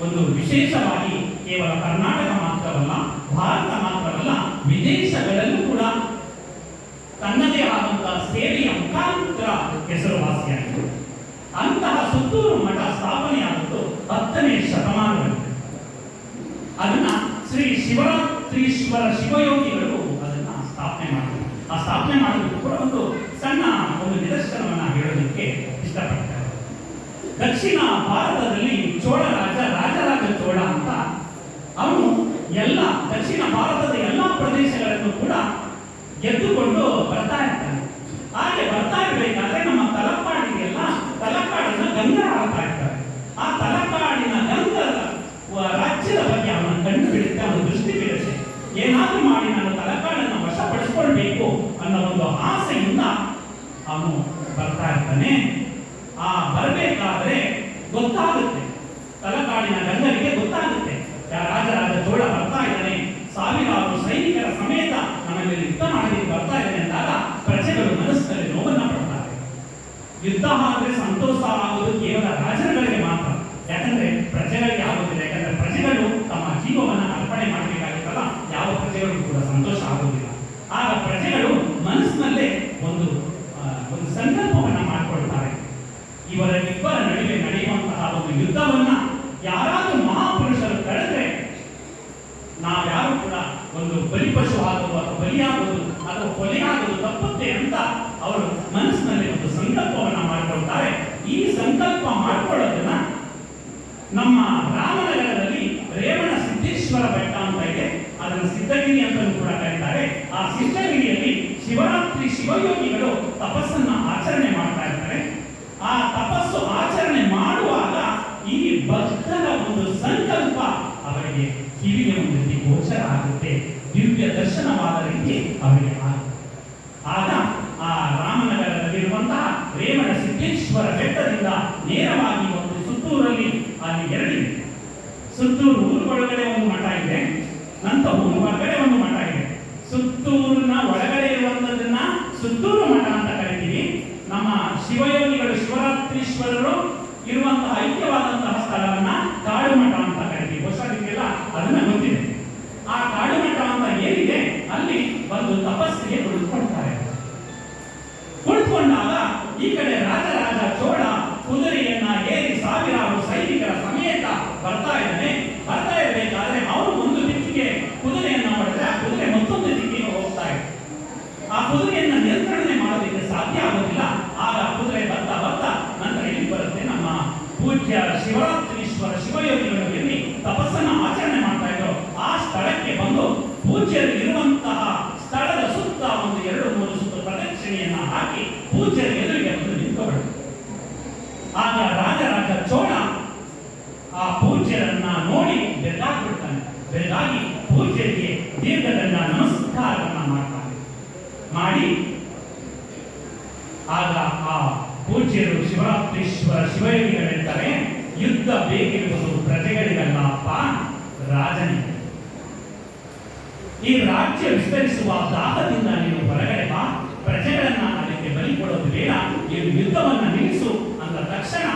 ಒಂದು ವಿಶೇಷವಾಗಿ ಕೇವಲ ಕರ್ನಾಟಕ ಮಾತ್ರವಲ್ಲ, ಭಾರತ ಮಾತ್ರವಲ್ಲ, ವಿದೇಶಗಳಲ್ಲೂ ಕೂಡ ತನ್ನದೇ ಆದಂತಹ ಸೇವೆಯ ಮುಖಾಂತರ ಹೆಸರುವಾಸಿಯಾಗಿದೆ. ಅಂತಹ ಸುತ್ತೂರು ಮಠ ಸ್ಥಾಪನೆಯಾದದ್ದು 10ನೇ ಶತಮಾನದಲ್ಲಿ. ಅದನ್ನ ಶ್ರೀ ಶಿವರಾತ್ರೀಶ್ವರ ಶಿವಯೋಗಿಗಳು ಅದನ್ನ ಸ್ಥಾಪನೆ ಮಾಡಿದರು. ಆ ಸ್ಥಾಪನೆ ಮಾಡೋದಕ್ಕೂ ಕೂಡ ಒಂದು ಸಣ್ಣ ಒಂದು ನಿದರ್ಶನವನ್ನ ಹೇಳೋದಕ್ಕೆ ಇಷ್ಟಪಡ್ತಾರೆ. ದಕ್ಷಿಣ ಭಾರತದಲ್ಲಿ ಚೋಳ ರಾಜರಾಜ ಚೋಳ ಅಂತ ಅವನು ಎಲ್ಲ ದಕ್ಷಿಣ ಭಾರತದ ಎಲ್ಲಾ ಪ್ರದೇಶಗಳನ್ನು ಕೂಡ ಗೆದ್ದುಕೊಂಡು ಬರ್ತಾ ಇರ್ತಾನೆ. ಹಾಗೆ ಬರ್ತಾ ಇರಬೇಕಾದ್ರೆ ನಮ್ಮ ತಲಕಾಡಿಗೆಲ್ಲ ತಲಕಾಡಿನ ಗಂಗರ ಆಡ್ತಾ ಇರ್ತಾರೆ. ಆ ತಲಕಾಡಿನ ಗಂಗರ ರಾಜ್ಯದ ಬಗ್ಗೆ ಅವನ ಕಣ್ಣು ಬಿಡುತ್ತೆ, ಅವನ ದೃಷ್ಟಿ ಬೀಳುತ್ತೆ. ಏನಾದ್ರೂ ಮಾಡಿ ನಾನು ತಲಕಾಡನ್ನು ವಶಪಡಿಸಿಕೊಳ್ಬೇಕು ಅನ್ನೋ ಒಂದು ಆಸೆಯಿಂದ ಅವನು ಬರ್ತಾ ಇರ್ತಾನೆ. ಆ ಬರಬೇಕಾದ್ರೆ ಗೊತ್ತಾಗುತ್ತೆ, ತಲಕಾಡಿನ ಗಂಗರಿಗೆ ಗೊತ್ತಾಗುತ್ತೆ, ರಾಜರಾಜ ಚೋಳ ಬರ್ತಾ ಇದ್ದಾನೆ, ಸಾವಿರಾರು ಸೈನಿಕರ ಸಮೇತ ನಮ್ಮಲ್ಲಿ ಯುದ್ಧ ಮಾಡಲಿಕ್ಕೆ ಬರ್ತಾ ಇದ್ದಾನೆ ಅಂದಾಗ ಪ್ರಜೆಗಳು ಮನಸ್ಸಿನಲ್ಲಿ ನೋವನ್ನ ಪಡ್ತಾರೆ. ಯುದ್ಧ ಆದ್ರೆ ಸಂತೋಷ ಆಗುವುದು ಕೇವಲ ರಾಜರುಗಳಿಗೆ ಮಾತ್ರ, ಯಾಕಂದ್ರೆ ಪ್ರಜೆಗಳಿಗೆ ಆಗುವುದಿಲ್ಲ. ಯಾಕಂದ್ರೆ ಪ್ರಜೆಗಳು ತಮ್ಮ ಜೀವವನ್ನ ಅರ್ಪಣೆ ಮಾಡಬೇಕಾಗುತ್ತಲ್ಲ, ಯಾವ ಪ್ರಜೆಗಳು ಕೂಡ ಸಂತೋಷ ಆಗುವುದಿಲ್ಲ. ಆಗ ಪ್ರಜೆಗಳು ಮನಸ್ಸಿನಲ್ಲೇ ಒಂದು ಸಂಕಲ್ಪವನ್ನ ಮಾಡಿಕೊಳ್ತಾರೆ. ಇವರಿಬ್ಬರ ನಡುವೆ ನಡೆಯುವಂತಹ ಒಂದು ಯುದ್ಧವನ್ನ ಯಾರಾದ್ರೂ ಒಂದು ಬಲಿಪಶು ಆಗೋದು ಅಥವಾ ಬಲಿಯಾಗೋದು ಅಥವಾ ಕೊಲೆಯಾಗೋದು ತಪ್ಪುತ್ತೆ ಅಂತ ಅವರು ಮನಸ್ಸಿನಲ್ಲಿ ಒಂದು ಸಂಕಲ್ಪವನ್ನ ಮಾಡಿಕೊಳ್ತಾರೆ. ಈ ಸಂಕಲ್ಪ ಮಾಡಿಕೊಳ್ಳೋದನ್ನ ನಮ್ಮ ರಾಮನಗರದಲ್ಲಿ ರೇವಣ ಸಿದ್ದೇಶ್ವರ ಬೆಟ್ಟ ಅಂತ ಇದೆ, ಅದನ್ನು ಸಿದ್ಧಗಿರಿ ಅಂತ ಕೂಡ ಕರೀತಾರೆ. ಆ ಸಿದ್ಧಗಿರಿಯಲ್ಲಿ ಶಿವರಾತ್ರಿ ಶಿವಯೋಗಿಗಳು ತಪಸ್ಸನ್ನ ಆಚರಣೆ ಮಾಡ್ತಾ ಇರ್ತಾರೆ. ಆ ತಪಸ್ಸು ಆಚರಣೆ ಮಾಡುವಾಗ ಈ ಭಕ್ತರ ಒಂದು ಸಂಕಲ್ಪ ಅವರಿಗೆ ಕಿವಿಗೆ ಒಂದು ರೀತಿ ಗೋಚರ ಆಗುತ್ತೆ, ದಿವ್ಯ ದರ್ಶನವಾದ ರೀತಿ ಅವರಿಗೆ ಆಗುತ್ತೆ. ಆಗ ಆ ರಾಮನಗರದಲ್ಲಿರುವಂತಹ ರೇವಣ ಸಿದ್ದೇಶ್ವರ ಬೆಟ್ಟದಿಂದ ನೇರವಾಗಿ ಒಂದು ಸುತ್ತೂರಲ್ಲಿ ಅಲ್ಲಿ ಎರಡಿದೆ. ಸುತ್ತೂರು ಊರು ಒಳಗಡೆ ಒಂದು ಮಠ ಇದೆ, ನಂತರ ಊರು ಹೊರಗಡೆ ಒಂದು ಮಠ ಇದೆ. ಸುತ್ತೂರಿನ ಒಳಗಡೆ ಇರುವಂತದನ್ನ ಸುತ್ತೂರು ಮಠ ಅಂತ ಕರಿತೀವಿ. ನಮ್ಮ ಶಿವಯೋಗಿಗಳು ಶಿವರಾತ್ರೀಶ್ವರರು ಇರುವಂತಹ ಐಕ್ಯವಾದಂತಹ ಸ್ಥಳವನ್ನ ಕಾಡು ಮಠ ಅಂತ ಕರಿತೀವಿ. ಹೊಸದಿಗೆಲ್ಲ ಅದನ್ನ ಗೊತ್ತಿದೆ. ಆ ಕಾಡು ಮಠ ಅಂತ ಏನಿದೆ ಅಲ್ಲಿ ಒಂದು ತಪಸ್ಸಿಗೆ ಕುಳಿತುಕೊಳ್ತಾರೆ. ಕುಳಿತುಕೊಂಡಾಗ ಈ ಕಡೆ ರಾಜರಾಜ ಚೋಳ ಕುದುರೆಯನ್ನ ಏರಿ ಸಾವಿರಾರು ಸೈನಿಕರ ಸಮೇತ ಬರ್ತಾ ಇದ್ದಾನೆ. ಬರ್ತಾ ಇರಬೇಕಾದ್ರೆ ಅವರು ಒಂದು ದಿಕ್ಕಿಗೆ ಕುದುರೆಯನ್ನ ಹೊಡೆದ್ರೆ ಆ ಕುದುರೆ ಮತ್ತೊಂದು ದಿಕ್ಕಿಗೆ ಹೋಗ್ತಾ ಇದೆ. ಆ ಕುದುರೆಯನ್ನ ನಿಯಂತ್ರಣೆ ಮಾಡೋದಕ್ಕೆ ಸಾಧ್ಯ ಆಗೋದಿಲ್ಲ. ಆಗ ಕುದುರೆ ಬರ್ತಾ ಬರ್ತಾ ನಂತರ ಇಲ್ಲಿ ಬರುತ್ತೆ ನಮ್ಮ ಪೂಜ್ಯ ಶಿವರಾತ್ರೀಶ್ವರ ಶಿವಯೋಗಿಗಳು ಎಲ್ಲಿ ತಪಸ್ಸನ್ನ ಆಚರಣೆ ಮಾಡ್ತಾ ಇದ್ರು ಆ ಸ್ಥಳಕ್ಕೆ ಬಂದು ಪೂಜ್ಯರು ಇರುವಂತಹ ಸ್ಥಳದ ಸುತ್ತ ಒಂದು 2-3 ಸುತ್ತ ಪ್ರದಕ್ಷಿಣೆಯನ್ನ ಹಾಕಿ ಪೂಜ್ಯರ ಎದುರಿಗೆ ಬಂದು ನಿಂತುಕೊಂಡು ಆಗ ರಾಜರಾಜ ಚೋಳ ಆ ಪೂಜ್ಯರನ್ನ ನೋಡಿ ಬೆರಗಾಗ್ಬಿಡ್ತಾನೆ. ಬೆರಗಾಗಿ ಪೂಜ್ಯರಿಗೆ ದೀರ್ಘದಂಡ ನಮಸ್ಕಾರವನ್ನ ಮಾಡ್ತಾನೆ. ಮಾಡಿ ಆಗ ಆ ಪೂಜ್ಯರು ಶಿವರಾತ್ರೀಶ್ವರ ಶಿವಯೋಗಿಗಳು ಹೇಳ್ತಾರೆ, ಯುದ್ಧ ಬೇಕಿರುವುದು ಪ್ರಜೆಗಳಿಗಲ್ಲಪ್ಪ, ರಾಜನಿಗೆ. ಈ ರಾಜ್ಯ ವಿಸ್ತರಿಸುವ ದಾಹದಿಂದ ನೀನು ಹೊರಗಡೆ ಬಾ, ಪ್ರಜೆಗಳನ್ನ ಅದಕ್ಕೆ ಬಲಿ ಕೊಡೋದು ಬೇಡ, ನೀನು ಯುದ್ಧವನ್ನ ನಿಲ್ಲಿಸು ಅಂದ ತಕ್ಷಣ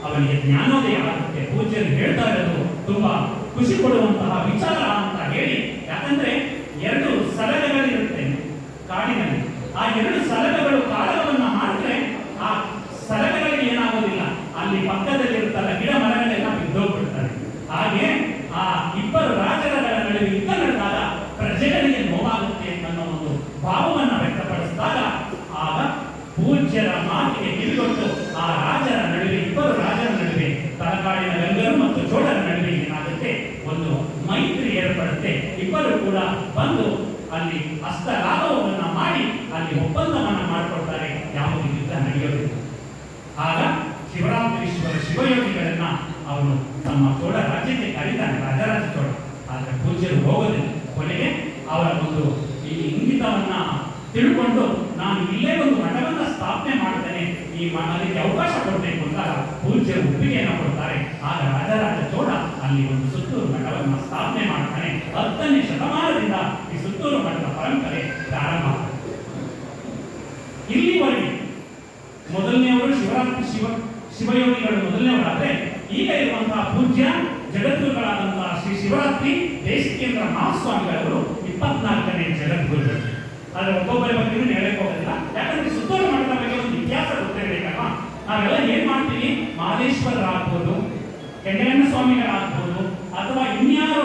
ಅವನಿಗೆ ಜ್ಞಾನೋದಯ ಆಗುತ್ತೆ. ಪೂಜ್ಯರು ಹೇಳ್ತಾ ಇರೋದು ತುಂಬಾ ಖುಷಿ ಕೊಡುವಂತಹ ವಿಚಾರ ಅಂತ ಹೇಳಿ, ಯಾಕಂದ್ರೆ 2 ಸಲಗಗಳಿರುತ್ತೆ ಕಾಡಿನಲ್ಲಿ. ಆ 2 ಸಲಗಗಳು ಕಾಳಗವನ್ನ ಮಾಡಿದ್ರೆ ಆ ಸಲಗಗಳಿಗೆ ಏನಾಗೋದಿಲ್ಲ, ಅಲ್ಲಿ ಪಕ್ಕದಲ್ಲಿರುತ್ತಲ್ಲ ಗಿಡ ಮರಗಳೆಲ್ಲ ಬಿದ್ದೋಗ್ಬಿಡ್ತಾರೆ. ಹಾಗೆ ಆ 2 ರಾಜರುಗಳ ನಡುವೆ ಯುದ್ಧ ನಡೆದಾಗ ಪ್ರಜೆಗಳಿಗೆ ನೋವಾಗುತ್ತೆ ಅನ್ನೋ ಒಂದು ಭಾವವನ್ನ ವ್ಯಕ್ತಪಡಿಸಿದಾಗ ಆಗ ಪೂಜ್ಯರ ಮಾತಿಗೆ ಕಿವಿಗೊಟ್ಟು ಆ ರಾಜರ ನಡುವೆ 2 ರಾಜರ ನಡುವೆ ತಲಕಾಡಿನ ಗಂಗರು ಮತ್ತು ಚೋಳರ ನಡುವೆ ಏನಾಗುತ್ತೆ, ಒಂದು ಮೈತ್ರಿ ಏರ್ಪಡುತ್ತೆ. 2 ಕೂಡ ಬಂದು ಅಲ್ಲಿ ಹಸ್ತಲಾಘವನ್ನ ಮಾಡಿ ಅಲ್ಲಿ ಒಪ್ಪಂದವನ್ನ ಮಾಡಿಕೊಳ್ತಾರೆ, ಯಾವುದೇ ಯುದ್ಧ ನಡೆಯೋದಿಲ್ಲ. ಆಗ ಶಿವರಾತ್ರೀಶ್ವರ ಶಿವಯೋಗಿಗಳನ್ನ ಅವನು ತಮ್ಮ ಚೋಳ ರಾಜ್ಯಕ್ಕೆ ಕರೀತಾನೆ, ರಾಜರಾಜ ಚೋಳ. ಆದ್ರೆ ಪೂಜ್ಯರು ಹೋಗೋದಿಲ್ಲ. ಕೊನೆಗೆ ಅವರ ಒಂದು ಈ ಇಂಗಿತವನ್ನ ತಿಳ್ಕೊಂಡು ನಾನು ಇಲ್ಲೇ ಒಂದು ಮಠವನ್ನ ಸ್ಥಾಪನೆ ಮಾಡ್ತೇನೆ, ಅದಕ್ಕೆ ಅವಕಾಶ ಕೊಡಬೇಕು ಅಂತ ಪೂಜ್ಯರು ಒಪ್ಪಿಗೆಯನ್ನು ಕೊಡ್ತಾರೆ. ಆಗ ರಾಜರಾಜ ಚೋಳ ಅಲ್ಲಿ ಒಂದು ಸುತ್ತೂರು ಮಠವನ್ನ ಸ್ಥಾಪನೆ ಮಾಡ್ತಾನೆ. 10ನೇ ಶತಮಾನದಿಂದ ಈ ಸುತ್ತೂರು ಮಠದ ಪರಂಪರೆ ಪ್ರಾರಂಭ. ಇಲ್ಲಿವರೆಗೆ ಮೊದಲನೆಯವರು ಶಿವಯೋಗಿಗಳು ಮೊದಲನೆಯವರಾದ್ರೆ, ಈಗ ಇರುವಂತಹ ಪೂಜ್ಯ ಜಗದ್ಗುರುಗಳಾದಂತಹ ಶ್ರೀ ಶಿವರಾತ್ರಿ ದೇಶಿಕೇಂದ್ರ ಮಹಾಸ್ವಾಮಿಗಳವರು 24ನೇ ಜಗದ್ಗುರುಗಳು. ಆದ್ರೆ ಒಬ್ಬೊಬ್ಬರ ಬಗ್ಗೆ ಹೇಳಕ್ ಹೋಗೋದಿಲ್ಲ, ಯಾಕಂದ್ರೆ ಸುತ್ತೂರು ಮಠದ ಬಗ್ಗೆ ಒಂದು ಇತಿಹಾಸ ಗೊತ್ತಿರಬೇಕಲ್ವಾ. ನಾವೆಲ್ಲ ಏನ್ ಮಾಡ್ತೀವಿ, ಮಹದೇಶ್ವರರಾಗ್ಬೋದು, ಕೆಂಡಯ್ಯನ ಸ್ವಾಮಿಗಳಾಗ್ಬೋದು, ಅಥವಾ ಇನ್ಯಾರು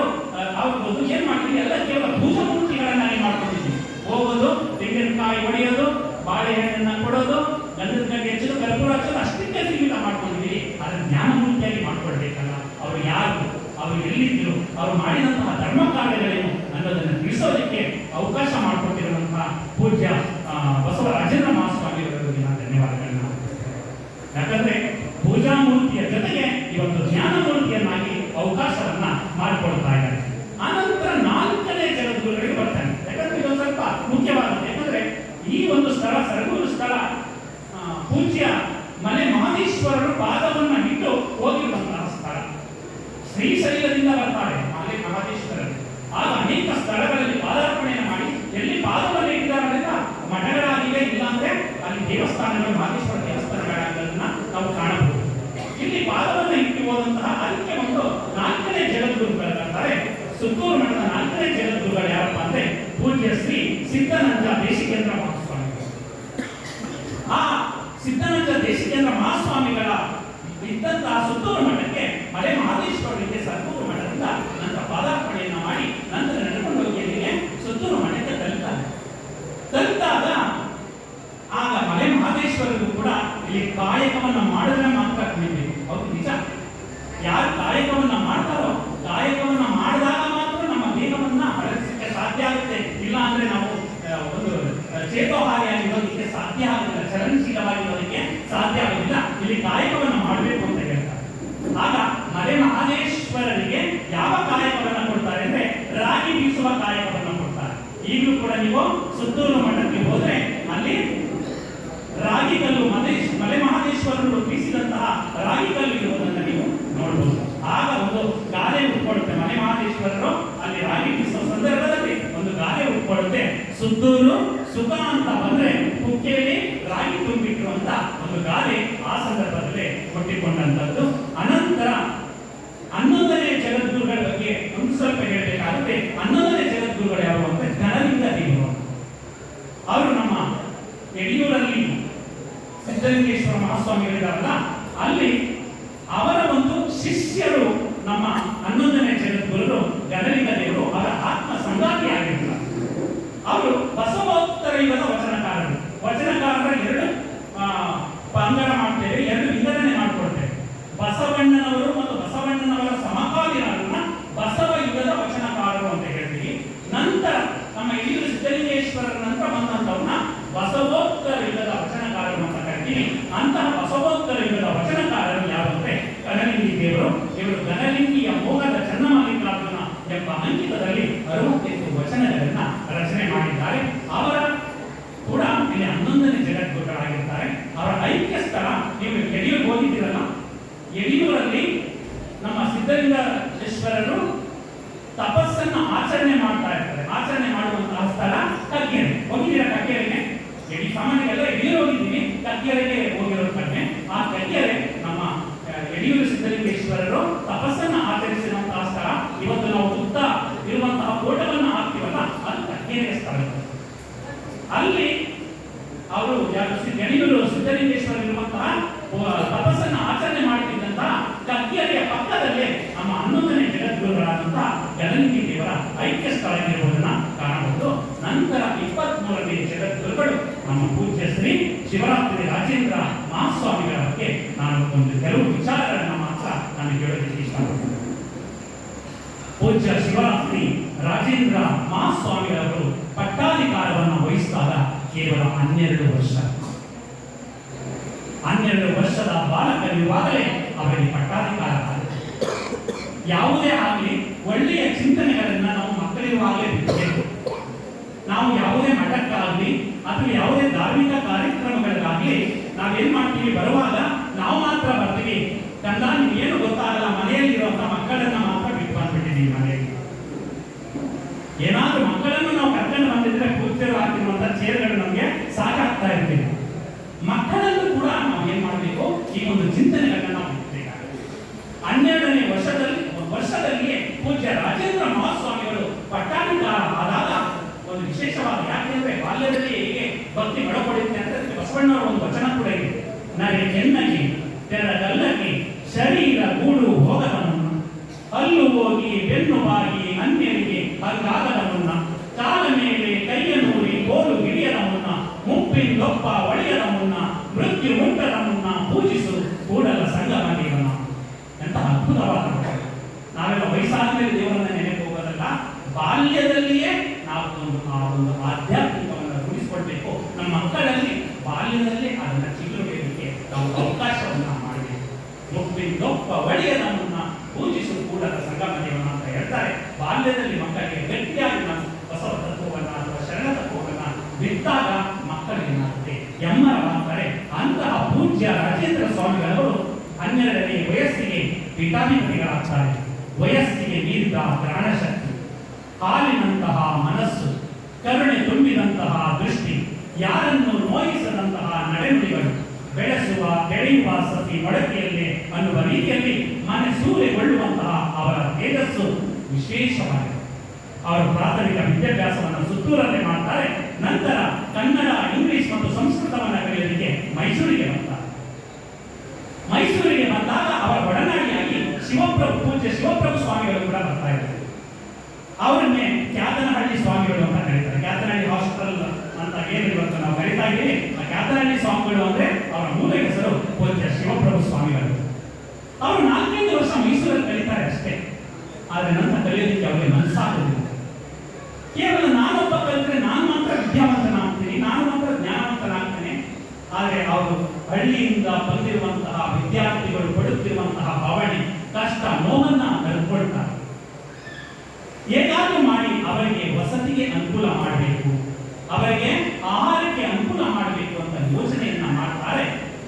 ಆಗ್ಬೋದು, ಏನ್ ಮಾಡ್ತೀವಿ, ಎಲ್ಲ ಕೇವಲ ಪೂಜಾ ಮೂರ್ತಿಗಳನ್ನಾಗಿ ಮಾಡ್ಕೊಂಡಿದ್ದೀವಿ. ಹೋಗೋದು, ತೆಂಗಿನಕಾಯಿ ಹೊಡೆಯೋದು, ಬಾಳೆಹಣ್ಣನ್ನ ಕೊಡೋದು, ಗಂಧದ ಕಡ್ಡಿ ಹಚ್ಚೋದು, ಕರ್ಪೂರ ಹಚ್ಚೋದು, ಅಷ್ಟಕ್ಕೆ ಸೀಮಿತ ಮಾಡ್ಕೊಂಡಿದ್ದೀವಿ. ಅದನ್ನ ಜ್ಞಾನ ಮೂರ್ತಿಯಾಗಿ ಮಾಡ್ಕೊಳ್ಬೇಕಲ್ಲ. ಅವರು ಯಾರು, ಅವರು ಎಲ್ಲಿದ್ರು, ಅವರು ಮಾಡಿದಂತಹ ಧರ್ಮ ಕಾರ್ಯಗಳೇನು ಅನ್ನೋದನ್ನು ತಿಳಿಸೋದಕ್ಕೆ ಅವಕಾಶ ಮಾಡಿಕೊಟ್ಟಿರುವಂತಹ ಪೂಜ್ಯ ಬಸವರಾಜೇಂದ್ರ ಮಹಾಸ್ವಾಮಿಯವರಿಗೆ ನಾನು ಧನ್ಯವಾದಗಳನ್ನ. ಯಾಕಂದ್ರೆ ಪೂಜಾ ಮೂರ್ತಿಯ ಜೊತೆಗೆ ಇವತ್ತು ಜ್ಞಾನ ಮೂರ್ತಿಯನ್ನಾಗಿ ಅವಕಾಶವನ್ನ ಮಾಡಿಕೊಡ್ತಾ ಇದ್ದಾರೆ. ಆನಂತರ 4ನೇ ಜಗದ್ಗುರುಗಳಿಗೆ ಬರ್ತಾನೆ. ಯಾಕಂದ್ರೆ ಇದೊಂದು ಸ್ವಲ್ಪ ಮುಖ್ಯವಾಗುತ್ತೆ. ಯಾಕಂದ್ರೆ ಈ ಒಂದು ಸ್ಥಳ ಸರಗೂರು ಸ್ಥಳ ಪೂಜ್ಯ ಮನೆ ಮಹದೇಶ್ವರರು ಪಾದವನ್ನ ಇಟ್ಟು ಹೋಗಿರುವಂತಹ ಸ್ಥಳ. ಶ್ರೀಶೈಲದಿಂದ ಬರ್ತಾರೆ ಮನೆ ಮಹದೇಶ್ವರರು. ಆಗ ಅನೇಕ ಸ್ಥಳಗಳಲ್ಲಿ ಪಾದಾರ್ಪಣೆಯನ್ನು ಮಾಡಿ ಎಲ್ಲಿ ಪಾದವನ್ನು ಇಟ್ಟಿದ್ದಾರೆಂದ ಮಠಗಳಾಗಿವೆ, ಇಲ್ಲಾಂದ್ರೆ ಅಲ್ಲಿ ದೇವಸ್ಥಾನಗಳು, ಮಹದೇಶ್ವರ ದೇವಸ್ಥಾನಗಳಾಗಿರೋದನ್ನ ನಾವು ಕಾಣಬಹುದು. ಇಲ್ಲಿ ಪಾದವನ್ನು ಇಟ್ಟು ಹೋದಂತಹ ಅದಕ್ಕೆ ಒಂದು 4ನೇ ಜಗದ್ಗುರುಗಳು ಬರ್ತಾರೆ. ಸುತ್ತೂರು ಮಠದ 4ನೇ ಜಗದ್ಗುರುಗಳು ಯಾರಪ್ಪ ಅಂದ್ರೆ ಪೂಜ್ಯ ಶ್ರೀ ಸಿದ್ಧಾನಂದ ದೇಶಿಕೇಂದ್ರ ಮಹಾಸ್ವಾಮಿ. ಆ ಸಿದ್ಧಾನಂದ ದೇಶಿಕೇಂದ್ರ ಮಹಾಸ್ವಾಮಿಗಳ ಇದ್ದಂತಹ ಸುತ್ತೂರು ಮಠಕ್ಕೆ ಮಲೆ ಮಹದೇಶ್ವರರಿಗೆ ಸದ್ಗುರು ಮಠದಿಂದ ನಂತರ ಪಾದಾರ್ಪಣೆಯನ್ನು ಮಾಡಿ ನಂತರ ನಡೆದುಕೊಂಡು ಇಲ್ಲಿ ಕಾಯಕವನ್ನ ಮಾಡಿದ್ರೆ ಮಾತ್ರ ಕಲಿಬೇಕು. ಹೌದು, ನಿಜ. ಯಾರು ಕಾಯಕವನ್ನ ಮಾಡ್ತಾರೋ, ಕಾಯಕವನ್ನ ಮಾಡಿದಾಗ ಮಾತ್ರ ನಮ್ಮ ದೇಹವನ್ನ ಬಳಸಲಿಕ್ಕೆ ಸಾಧ್ಯ ಆಗುತ್ತೆ. ಇಲ್ಲ ಅಂದ್ರೆ ನಾವು ಒಂದು ಚೇತೋಹಾರಿಯಾಗಿರೋದಕ್ಕೆ ಸಾಧ್ಯ ಆಗುದಿಲ್ಲ, ಚಲನಶೀಲವಾಗಿರೋದಕ್ಕೆ ಸಾಧ್ಯ ಆಗುದಿಲ್ಲ. ಇಲ್ಲಿ ಕಾಯಕವನ್ನ ಮಾಡಬೇಕು ಅಂತ ಹೇಳ್ತಾರೆ. ಆಗ ಮಲೆ ಮಹದೇಶ್ವರನಿಗೆ ಯಾವ ಕಾಯಕವನ್ನ ಕೊಡ್ತಾರೆ ಅಂದ್ರೆ ರಾಗಿ ಬೀಸುವ ಕಾಯಕವನ್ನ ಕೊಡ್ತಾರೆ. ಈಗಲೂ ಕೂಡ ನೀವು ಸುತ್ತೂರು ಮಠಕ್ಕೆ ಹೋದ್ರೆ ಅಲ್ಲಿ ರಾಗಿ ಕಲ್ಲು ಮಲೆ ಮಹದೇಶ್ವರರು ಬೀಸಿದಂತಹ ರಾಗಿ ಕಲ್ಲು ಇರುವುದನ್ನು ನೀವು ನೋಡಬಹುದು. ಆಗ ಒಂದು ಗಾದೆ ಉಟ್ಕೊಳ್ಳುತ್ತೆ. ಮಲೆ ಮಹದೇಶ್ವರರು ಅಲ್ಲಿ ರಾಗಿ ಬೀಸುವ ಸಂದರ್ಭದಲ್ಲಿ ಒಂದು ಗಾದೆ ಉಟ್ಕೊಳ್ಳುತ್ತೆ. ಸುತ್ತೂರು ಸುಖ ಅಂತ ಬಂದ್ರೆ ಕುಕ್ಕೆಯಲ್ಲಿ ರಾಗಿ ತುಂಬಿಟ್ರು ಅಂತ ಒಂದು ಗಾದೆ ಆ ಸಂದರ್ಭದಲ್ಲಿ ಕೊಟ್ಟಿಕೊಂಡಂತದ್ದು. ಅನಂತರ 11ನೇ ಜಗದ್ಗುರುಗಳ ಬಗ್ಗೆ ಒಂದು ಸ್ವಲ್ಪ ಹೇಳಬೇಕಾಗುತ್ತೆ. 11ನೇ ಜಗದ್ಗುರುಗಳು ಯಾರು ಅಂದ್ರೆ ಘನಲಿಂಗ ದೇವರು. ಅವರು ನಮ್ಮ ಯಡಿಯೂರಲ್ಲಿ ಸಿದ್ಧಲಿಂಗೇಶ್ವರ ಮಹಾಸ್ವಾಮಿಗಳಿದಾರಲ್ಲ, ಅಲ್ಲಿ ಅವರ ಒಂದು ಶಿಷ್ಯರು ನಮ್ಮ 11ನೇ ಜಗದ್ಗುರು ಘನಲಿಂಗ ದೇವರು. ಅವರ ಆತ್ಮ ಸಂಗಾತಿಯಾಗಿರ್ತಾರೆ. ಅವರು ಬಸವೋತ್ತರ ಯುಗದ ವಚನಕಾರರು. ವಚನಕಾರರ ಎರಡು ಪಂಗಡ ಮಾಡ್ತೇವೆ, ಎರಡು ವಿಂಗಡಣೆ ಮಾಡಿಕೊಡ್ತೇವೆ. ಬಸವಣ್ಣನವರು ಮತ್ತು ಬಸವಣ್ಣನವರ ಸಮಕಾಲೀನರನ್ನ ಬಸವ ಯುಗದ ವಚನಕಾರರು ಅಂತ ಹೇಳ್ತೀವಿ. ನಂತರ ನಮ್ಮ ಯಡಿಯೂರು ಸಿದ್ಧಲಿಂಗೇಶ್ವರರ ನಂತರ ಬಂದಂತವ್ರನ್ನ ಬಸವೋತ್ತರ ಯುಗದ ವಚನಕಾರರು ಅಂತ ಕರಿತೀವಿ. ಅಂತಹ ಬಸವೋತ್ತರ ಯುಗದ ವಚನಕಾರರು ಯಾರು ಅಂದ್ರೆ ಘನಲಿಂಗಿ ದೇವರು. ಇವರು ಘನಲಿಂಗಿಯ ಮೋಹದ ಚನ್ನಮಲ್ಲಿಕಾರ್ಜುನ ಎಂಬ ಅಂಕಿತದಲ್ಲಿ 68 ವಚನಗಳನ್ನ ರಚನೆ ಮಾಡಿದ್ದಾರೆ. ಅವರ ಕೂಡ ಇಲ್ಲಿ 11ನೇ ಜಗದ್ಗುರುಗಳಾಗಿರ್ತಾರೆ. ಅವರ ಐಕ್ಯ ಸ್ಥಳ ನೀವು ಯಡಿಯೂರು ಹೋಗಿದ್ದೀರಲ್ಲ, ಯಡಿಯೂರಲ್ಲಿ ನಮ್ಮ ಸಿದ್ಧಲಿಂಗೇಶ್ವರರು ತಪಸ್ಸನ್ನ ಆಚರಣೆ ಮಾಡ್ತಾ ಇರ್ತಾರೆ. ಆಚರಣೆ ಮಾಡುವಂತಹ ಸ್ಥಳ ಕಗ್ಗೆರೆ. ಹೋಗಿದ್ದೀರಾ ಕಗ್ಗೆರೆಗೆ? ಸಾಮಾನ್ಯರೆಲ್ಲ ಯಡಿಯೂರು ಹೋಗಿದ್ದೀವಿ, ಕಗ್ಗೆರೆಗೆ ಹೋಗಿರೋದು ಕಡಿಮೆ. ಆ ಕಗ್ಗೆರೆ ನಮ್ಮ ಯಡಿಯೂರು ಸಿದ್ಧಲಿಂಗೇಶ್ವರರು ತಪಸ್ಸನ್ನ ಆಚರಿಸಿರುವಂತಹ ಸ್ಥಳ. ಇವತ್ತು ನಾವು ಸುತ್ತ ಇರುವಂತಹ ಫೋಟೋವನ್ನ ಹಾಕ್ತೀವಲ್ಲ, ಅದು ಕಗ್ಗೆರೆ ಸ್ಥಳ. ಅಲ್ಲಿ ಅವರು ಯಡಿಯೂರು ಸಿದ್ಧಲಿಂಗೇಶ್ವರ ಇರುವಂತಹ ತಪಸ್ಸನ್ನ ಆಚರಣೆ ಮಾಡುತ್ತಿದ್ದಂತಹ ಕಗ್ಗೆರೆಯ ಪಕ್ಕದಲ್ಲೇ ನಮ್ಮ 11ನೇ ಜಗದ್ಗುರುಗಳಾದಂತಹ ಘನಲಿಂಗಿ ದೇವರ ಐಕ್ಯ ಸ್ಥಳ ಇರುವುದನ್ನ ಕಾಣಬಹುದು. ನಂತರ 23ನೇ ಜಗದ್ಗುರುಗಳು ನಮ್ಮ ಪೂಜ್ಯ ಶ್ರೀ ಶಿವರಾತ್ರಿ ರಾಜೇಂದ್ರ ಮಹಾಸ್ವಾಮಿಗಳ ಬಗ್ಗೆ ನಾನು ಒಂದು ಕೆಲವು ವಿಚಾರಗಳನ್ನ ಮಾತ್ರ ನಾನು ಹೇಳೋದಕ್ಕೆ ಇಷ್ಟಪಡ್ತೇನೆ. ಪೂಜ್ಯ ಶಿವರಾತ್ರಿ ರಾಜೇಂದ್ರ ಮಹಾಸ್ವಾಮಿಗಳವರು ಪಟ್ಟಾಧಿಕಾರವನ್ನು ವಹಿಸಿದಾಗ ಕೇವಲ 12 ವರ್ಷ. 12 ವರ್ಷದ ಬಾಲಕರಿರುವಾಗಲೇ ಅವರಿಗೆ ಪಟ್ಟಾಧಿಕಾರ ಆಗುತ್ತೆ. ಯಾವುದೇ ಆಗಲಿ ಒಳ್ಳೆಯ ಚಿಂತನೆಗಳನ್ನ ನಾವು ಮಕ್ಕಳಿರುವಾಗಲೇ ಬಿಡಬೇಕು. ನಾವು ಯಾವುದೇ ಮಠಕ್ಕಾಗಲಿ ಅಥವಾ ಯಾವುದೇ ಧಾರ್ಮಿಕ ಕಾರ್ಯಕ್ರಮಗಳಿಗಾಗಲಿ ನಾವೇನ್ ಮಾಡ್ತೀವಿ, ಬರುವಾಗ ನಾವು ಮಾತ್ರ ಬರ್ತೀವಿ. ಕಂದ ಏನು ಗೊತ್ತಾಗಲ್ಲ, ಮನೆಯಲ್ಲಿರುವಂತಹ ಮಕ್ಕಳನ್ನ ಮಾತ್ರ ಬಿಟ್ಟು ಬಂದ್ಬಿಟ್ಟಿದ್ದೀವಿ ಮನೆಯಲ್ಲಿ. ಏನಾದ್ರೂ ಮಕ್ಕಳನ್ನು ನಾವು ಕರ್ಕೊಂಡು ಬಂದಿದ್ರೆ ಪೂಜ್ಯರು ಹಾಕಿರುವಂತಹ ಚೇರ್ಗಳು ನಮಗೆ ಸಾಕಾಗ್ತಾ ಇರ್ತೀವಿ. ಮಕ್ಕಳಲ್ಲೂ ಕೂಡ ನಾವು ಏನ್ ಮಾಡಬೇಕು, ಈ ಒಂದು ಚಿಂತನೆಗಳನ್ನ ನಾವು ಬಿಡಬೇಕಾಗುತ್ತೆ. 12ನೇ ವರ್ಷದಲ್ಲಿಯೇ ಪೂಜ್ಯ ರಾಜೇಂದ್ರ ಮಹಾಸ್ವಾಮಿಗಳು ಪಟ್ಟಾಧಿಕಾರ ಆದಾಗ ಒಂದು ವಿಶೇಷವಾದ, ಯಾಕೆಂದ್ರೆ ಬಾಲ್ಯದಲ್ಲಿ ಹೇಗೆ ಭಕ್ತಿ ಒಳಪಡುತ್ತೆ ಅಂತ ಬಸವಣ್ಣವರ ಒಂದು ವಚನ ಕೂಡ ಇದೆ. ನಗೆ ಕೆನ್ನಗಿ ತೆರಗಲ್ಲಗಿ ಶರೀರ ಗೂಡು ಹೋಗದ ಮುನ್ನ, ಹಲ್ಲು ಹೋಗಿ ಬೆನ್ನು ಬಾಗಿ ಅನ್ಯರಿಗೆ ಹಲ್ಲಾಗದ ಮುನ್ನ, ಕಾಲ ಮೇಲೆ ಕೈಯ ನೂರಿ ಕೋಲು ಹಿಡಿಯದ ಮುನ್ನ, ಮುಪ್ಪಿನೊಪ್ಪ ಒಳೆಯದ ಮುನ್ನ, ಮೃತ್ಯು ಮುಟ್ಟದ ಮುನ್ನ ಪೂಜಿಸು ಕೂಡಲ ಸಂಗಮ ದೇವನ. ಎಂತ ಅದ್ಭುತವಾದ ನಾವೆಲ್ಲ ವಯಸ್ಸಾದ ಮೇಲೆ ದೇವರನ್ನ ನೆನೆಗೆ ಹೋಗೋದಲ್ಲ, ಬಾಲ್ಯದಲ್ಲಿಯೇ ನಾವು ಆ ಒಂದು ಆಧ್ಯಾತ್ಮಿಕವನ್ನು ರೂಢಿಸಿಕೊಳ್ಬೇಕು. ನಮ್ಮ ಮಕ್ಕಳಲ್ಲಿ ಬಾಲ್ಯದಲ್ಲಿ ಅದನ್ನ ಚಿಗುರುವುದಕ್ಕೆ ನಾವು ಅವಕಾಶವನ್ನ ಮಾಡಬೇಕು. ಮುಪ್ಪಿನೊಪ್ಪ ಒಳೆಯದ ಮುನ್ನ ಪೂಜಿಸು ಕೂಡಲ ಸಂಗಮ ದೇವನ ಅಂತ ಹೇಳ್ತಾರೆ. ಬಾಲ್ಯದಲ್ಲಿ ಮಕ್ಕಳಿಗೆ ಗಟ್ಟಿಯಾಗಿ ನಾವು ಬಸವ ತತ್ವವನ್ನ ಅಥವಾ ಶರಣ ತತ್ವವನ್ನ ಬಿಟ್ಟಾಗ ಮಕ್ಕಳಿಗೆ ಎಮ್ಮರವಾಗ್ತಾರೆ. ಅಂತಹ ಪೂಜ್ಯ ರಾಜೇಂದ್ರ ಸ್ವಾಮಿಗಳವರು 12ನೇ ವಯಸ್ಸಿಗೆ ಪೀಠಾಧಿಪತಿಗಳಾಗ್ತಾರೆ. ವಯಸ್ಸಿಗೆ ಮೀರಿದ ಪ್ರಾಣಶಕ್ತಿ, ಹಾಲಿನಂತಹ ಮನಸ್ಸು, ಕರುಣೆ ತುಂಬಿದಂತಹ ದೃಷ್ಟಿ, ಯಾರನ್ನು ನೋಯಿಸದಂತಹ ನಡೆನುಡಿಗಳು, ಬೆಳೆಯುವ ಸತಿ ಮೊಳಕೆಯಲ್ಲೇ ಅನ್ನುವ ರೀತಿಯಲ್ಲಿ ಮನೆ ಸೂರೆಗೊಳ್ಳುವಂತಹ ಅವರ ತೇಜಸ್ಸು ವಿಶೇಷವಾಗಿದೆ. ಅವರು ಪ್ರಾಥಮಿಕ ವಿದ್ಯಾಭ್ಯಾಸವನ್ನು ಸುತ್ತೂರಲ್ಲೇ ಮಾಡ್ತಾರೆ. ನಂತರ ಕನ್ನಡ, ಇಂಗ್ಲಿಷ್ ಮತ್ತು ಸಂಸ್ಕೃತವನ್ನು ಕಲಿಯೋದಕ್ಕೆ ಮೈಸೂರಿಗೆ ಬರ್ತಾರೆ. ಮೈಸೂರಿಗೆ ಬಂದಾಗ ಅವರ ಒಡನಾಡಿಯಾಗಿ ಪೂಜ್ಯ ಶಿವಪ್ರಭು ಸ್ವಾಮಿಗಳು ಕೂಡ ಬರ್ತಾ ಇದ್ದಾರೆ. ಅವರನ್ನೇ ಕ್ಯಾತನಹಳ್ಳಿ ಸ್ವಾಮಿಗಳು ಅಂತ ಕರೀತಾರೆ. ಕ್ಯಾತನಹಳ್ಳಿ ಹಾಸ್ಪಿಟಲ್ ಅಂತ ಏನು ಇವತ್ತು ನಾವು ಕರೀತಾ ಇದ್ದೀವಿ, ಆ ಕ್ಯಾತನಹಳ್ಳಿ ಸ್ವಾಮಿಗಳು ಅಂದ್ರೆ ಅವರ ಮೂಲ ಹೆಸರು ಮೈಸೂರಲ್ಲಿ ಕಲಿತಾರೆ ಅಷ್ಟೇ, ಆದರೆ ನಂತರ ಕಲಿಯೋದಕ್ಕೆ ಅವರಿಗೆ ಮನಸ್ಸಾಗೋದಿಲ್ಲ. ಕೇವಲ ನಾನೊಬ್ಬ ಕಲಿತರೆ ನಾನು ಮಾತ್ರ ವಿದ್ಯಾವಂತನಾಗ್ತೀನಿ, ನಾನು ಮಾತ್ರ ಜ್ಞಾನವಂತನಾಗ್ತೇನೆ. ಆದರೆ ಅವರು ಹಳ್ಳಿಯಿಂದ ಬಂದಿರುವಂತಹ ವಿದ್ಯಾರ್ಥಿಗಳು ಪಡುತ್ತಿರುವಂತಹ ಭಾವನೆ, ಕಷ್ಟ, ನೋವನ್ನ ಕಲ್ಕೊಳ್ತಾರೆ. ಹೇಗಾದ್ರೂ ಮಾಡಿ ಅವರಿಗೆ ವಸತಿಗೆ ಅನುಕೂಲ ಮಾಡಬೇಕು, ಅವರಿಗೆ ಆಹಾರಕ್ಕೆ ಅನುಕೂಲ ಮಾಡಬೇಕು ಅಂತ ಯೋಜನೆಯನ್ನ ಮಾಡ್ತಾರೆ.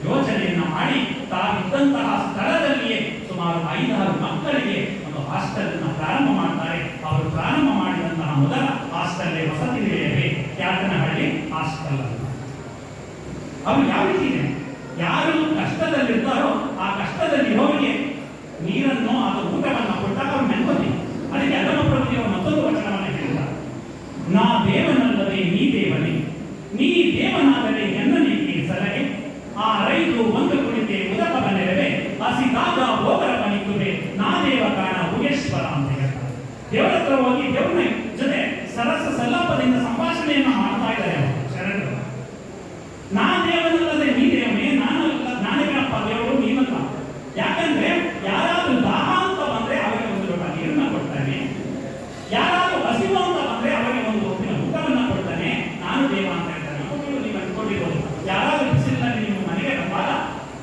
ಯೋಜನೆಯನ್ನ ಮಾಡಿ ತಾವಿದ್ದಂತಹ ಸ್ಥಳದಲ್ಲಿಯೇ ಸುಮಾರು 5-6 ಮಕ್ಕಳಿಗೆ ಒಂದು ಹಾಸ್ಟೆಲ್ ಅನ್ನು ಪ್ರಾರಂಭ ಮಾಡ್ತಾರೆ. ಅವರು ಪ್ರಾರಂಭ ಮಾಡಿದಂತಹ ಮೊದಲ ಹಾಸ್ಟೆಲ್ ವಸತಿ ನಿಲಯವೇ ಕ್ಯಾತನಹಳ್ಳಿ ಹಾಸ್ಟೆಲ್ ಅಂತ. ಅವರು ಯಾವ ರೀತಿ ಇದೆ, ಯಾರು ಕಷ್ಟದಲ್ಲಿರ್ತಾರೋ ಆ ಕಷ್ಟದಲ್ಲಿರೋರಿಗೆ ನೀರನ್ನು ಅದು ಊಟವನ್ನು ಕೊಟ್ಟಾಗ ಅವ್ರು ನೆನ್ಕೋತೀವಿ. ಅದಕ್ಕೆ ಅಲ್ಲಮ ಪ್ರಭುದೇವರು ಮತ್ತೊಂದು ವಚನವನ್ನು ಹೇಳಿದ್ದಾರೆ, ನಾ ದೇವನಲ್ಲದೆ ನೀ ದೇವನೇ, ನೀ ದೇವನಾದರೆ ಎನ್ನನೇಕೆ ಸಲಹೆ, ಆ ರೈತು ಒಂದು ಕುಳಿತೆ ಉದಕ ಬನೆರವೆ, ಹಸಿದಾಗ ಹೋಗರ ಬನಿಕುವೆ, ನಾ ದೇವ ಕಾಣ ಭುಗೇಶ್ವರ ಅಂತ ಹೇಳ್ತಾರೆ. ದೇವರ ಹತ್ರ ಹೋಗಿ ದೇವರ ಜೊತೆ ಸರಸ ಸಲ್ಲಾಪದಿಂದ ಸಂಭಾಷಣೆಯನ್ನ ಮಾಡ್ತಾ ಇದ್ದಾರೆ ಶರಣರು. ನಾ ದೇವನಲ್ಲದೆ ನೀ ದೇವನೇ, ನಾನೇನಪ್ಪ ದೇವರು ನೀನಲ್ಲ. ಯಾಕಂದ್ರೆ ಯಾರಾದ್ರೂ ದಾಹ ಅಂತ ಬಂದ್ರೆ ಅವರಿಗೆ ಒಂದು ಲೋಟ ನೀರನ್ನ ಕೊಡ್ತಾನೆ, ಯಾರಾದ್ರೂ ಹಸಿವು ಅಂತ ಬಂದ್ರೆ ಅವರಿಗೆ ಒಂದು ಹೊತ್ತಿನ ಊಟವನ್ನ ಕೊಡ್ತಾನೆ. ನಾನು ದೇವ ಅಂತ ಹೇಳ್ತಾನೆ. ನೀವು ಅನ್ಕೊಂಡಿರೋದು, ಯಾರಾದ್ರೂ ಬಿಸಿಲಿನಲ್ಲಿ ನೀವು ಮನೆಗೆ ಬಂದಾಗ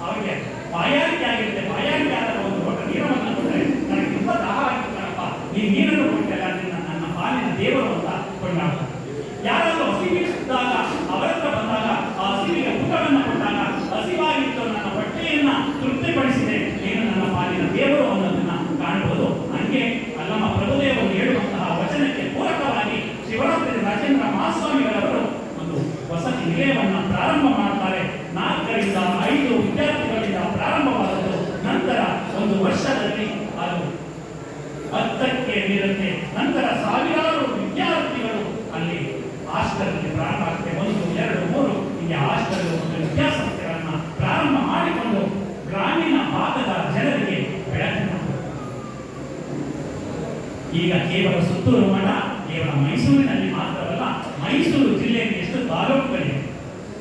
ಅವರಿಗೆ ಬಾಯಾರಿಕೆ ಆಗಿರುತ್ತೆ, ಬಾಯಾರಿಕೆ ಆದಾಗ ಒಂದು ಲೋಟ ನೀರನ್ನ ಕೊಟ್ಟರೆ ನನಗೆ ತುಂಬಾ ದಾಹ ಆಗಿರ್ತಾನಪ್ಪ, ನೀನು ನೀರನ್ನು ಕೊಟ್ಟಲ್ಲ, ನನ್ನ ಪಾಲಿನ ದೇವರು ಅಂತ ಕೊಂಡಾಡ್ತಾರೆ. ಯಾರಾದ್ರೂ ಹಸಿವಿದ್ದಾಗ ಅವರ ಹತ್ರ ಬಂದಾಗ ಆ ಹಸಿವಿಗೆ ಊಟವನ್ನ ಕೊಟ್ಟಾಗ, ಹಸಿವಾಗಿತ್ತು ನನ್ನ ಹೊಟ್ಟೆಯನ್ನ ತೃಪ್ತಿಪಡಿಸಿದೆ, ನೀನು ನನ್ನ ಪಾಲಿನ ದೇವರು ಅನ್ನೋದನ್ನ ಕಾಣಬಹುದು. ಹಂಗೆ ಅಲ್ಲಮ ಪ್ರಭುದೇವರು ಹೇಳುವಂತಹ ವಚನಕ್ಕೆ ಪೂರಕವಾಗಿ ಶಿವರಾತ್ರಿ ರಾಜೇಂದ್ರ ಮಹಾಸ್ವಾಮಿಗಳವರು ಒಂದು ವಸತಿ ನಿಲಯವನ್ನ ಪ್ರಾರಂಭ ಮಾಡ್ತಾರೆ. 4-5 ವಿದ್ಯಾರ್ಥಿಗಳಿಂದ ಪ್ರಾರಂಭವಾದದ್ದು. ನಂತರ ಒಂದು ವರ್ಷದಲ್ಲಿ ಅದು 10ಕ್ಕೆ ಮೀರುತ್ತೆ. ನಂತರ ಸಾವಿರಾರು ವಿದ್ಯಾರ್ಥಿಗಳು ಅಲ್ಲಿ ಹಾಸ್ಟೆಲ್ ಪ್ರಾರಂಭ ಆಗುತ್ತೆ. 1, 2, 3 ಹೀಗೆ ಹಾಸ್ಟೆಲ್ ಒಂದು ವಿದ್ಯಾಸಂಸ್ಥೆಗಳನ್ನ ಪ್ರಾರಂಭ ಮಾಡಿಕೊಂಡು ಗ್ರಾಮೀಣ ಭಾಗದ ಜನರಿಗೆ ಬೆಳಕನ್ನು. ಈಗ ಕೇವಲ ಸುತ್ತೂರು ಮಠ ಕೇವಲ ಮೈಸೂರಿನಲ್ಲಿ ಮಾತ್ರವಲ್ಲ, ಮೈಸೂರು ಜಿಲ್ಲೆಗೆ ಎಷ್ಟು ತಾಲೂಕುಗಳಿವೆ,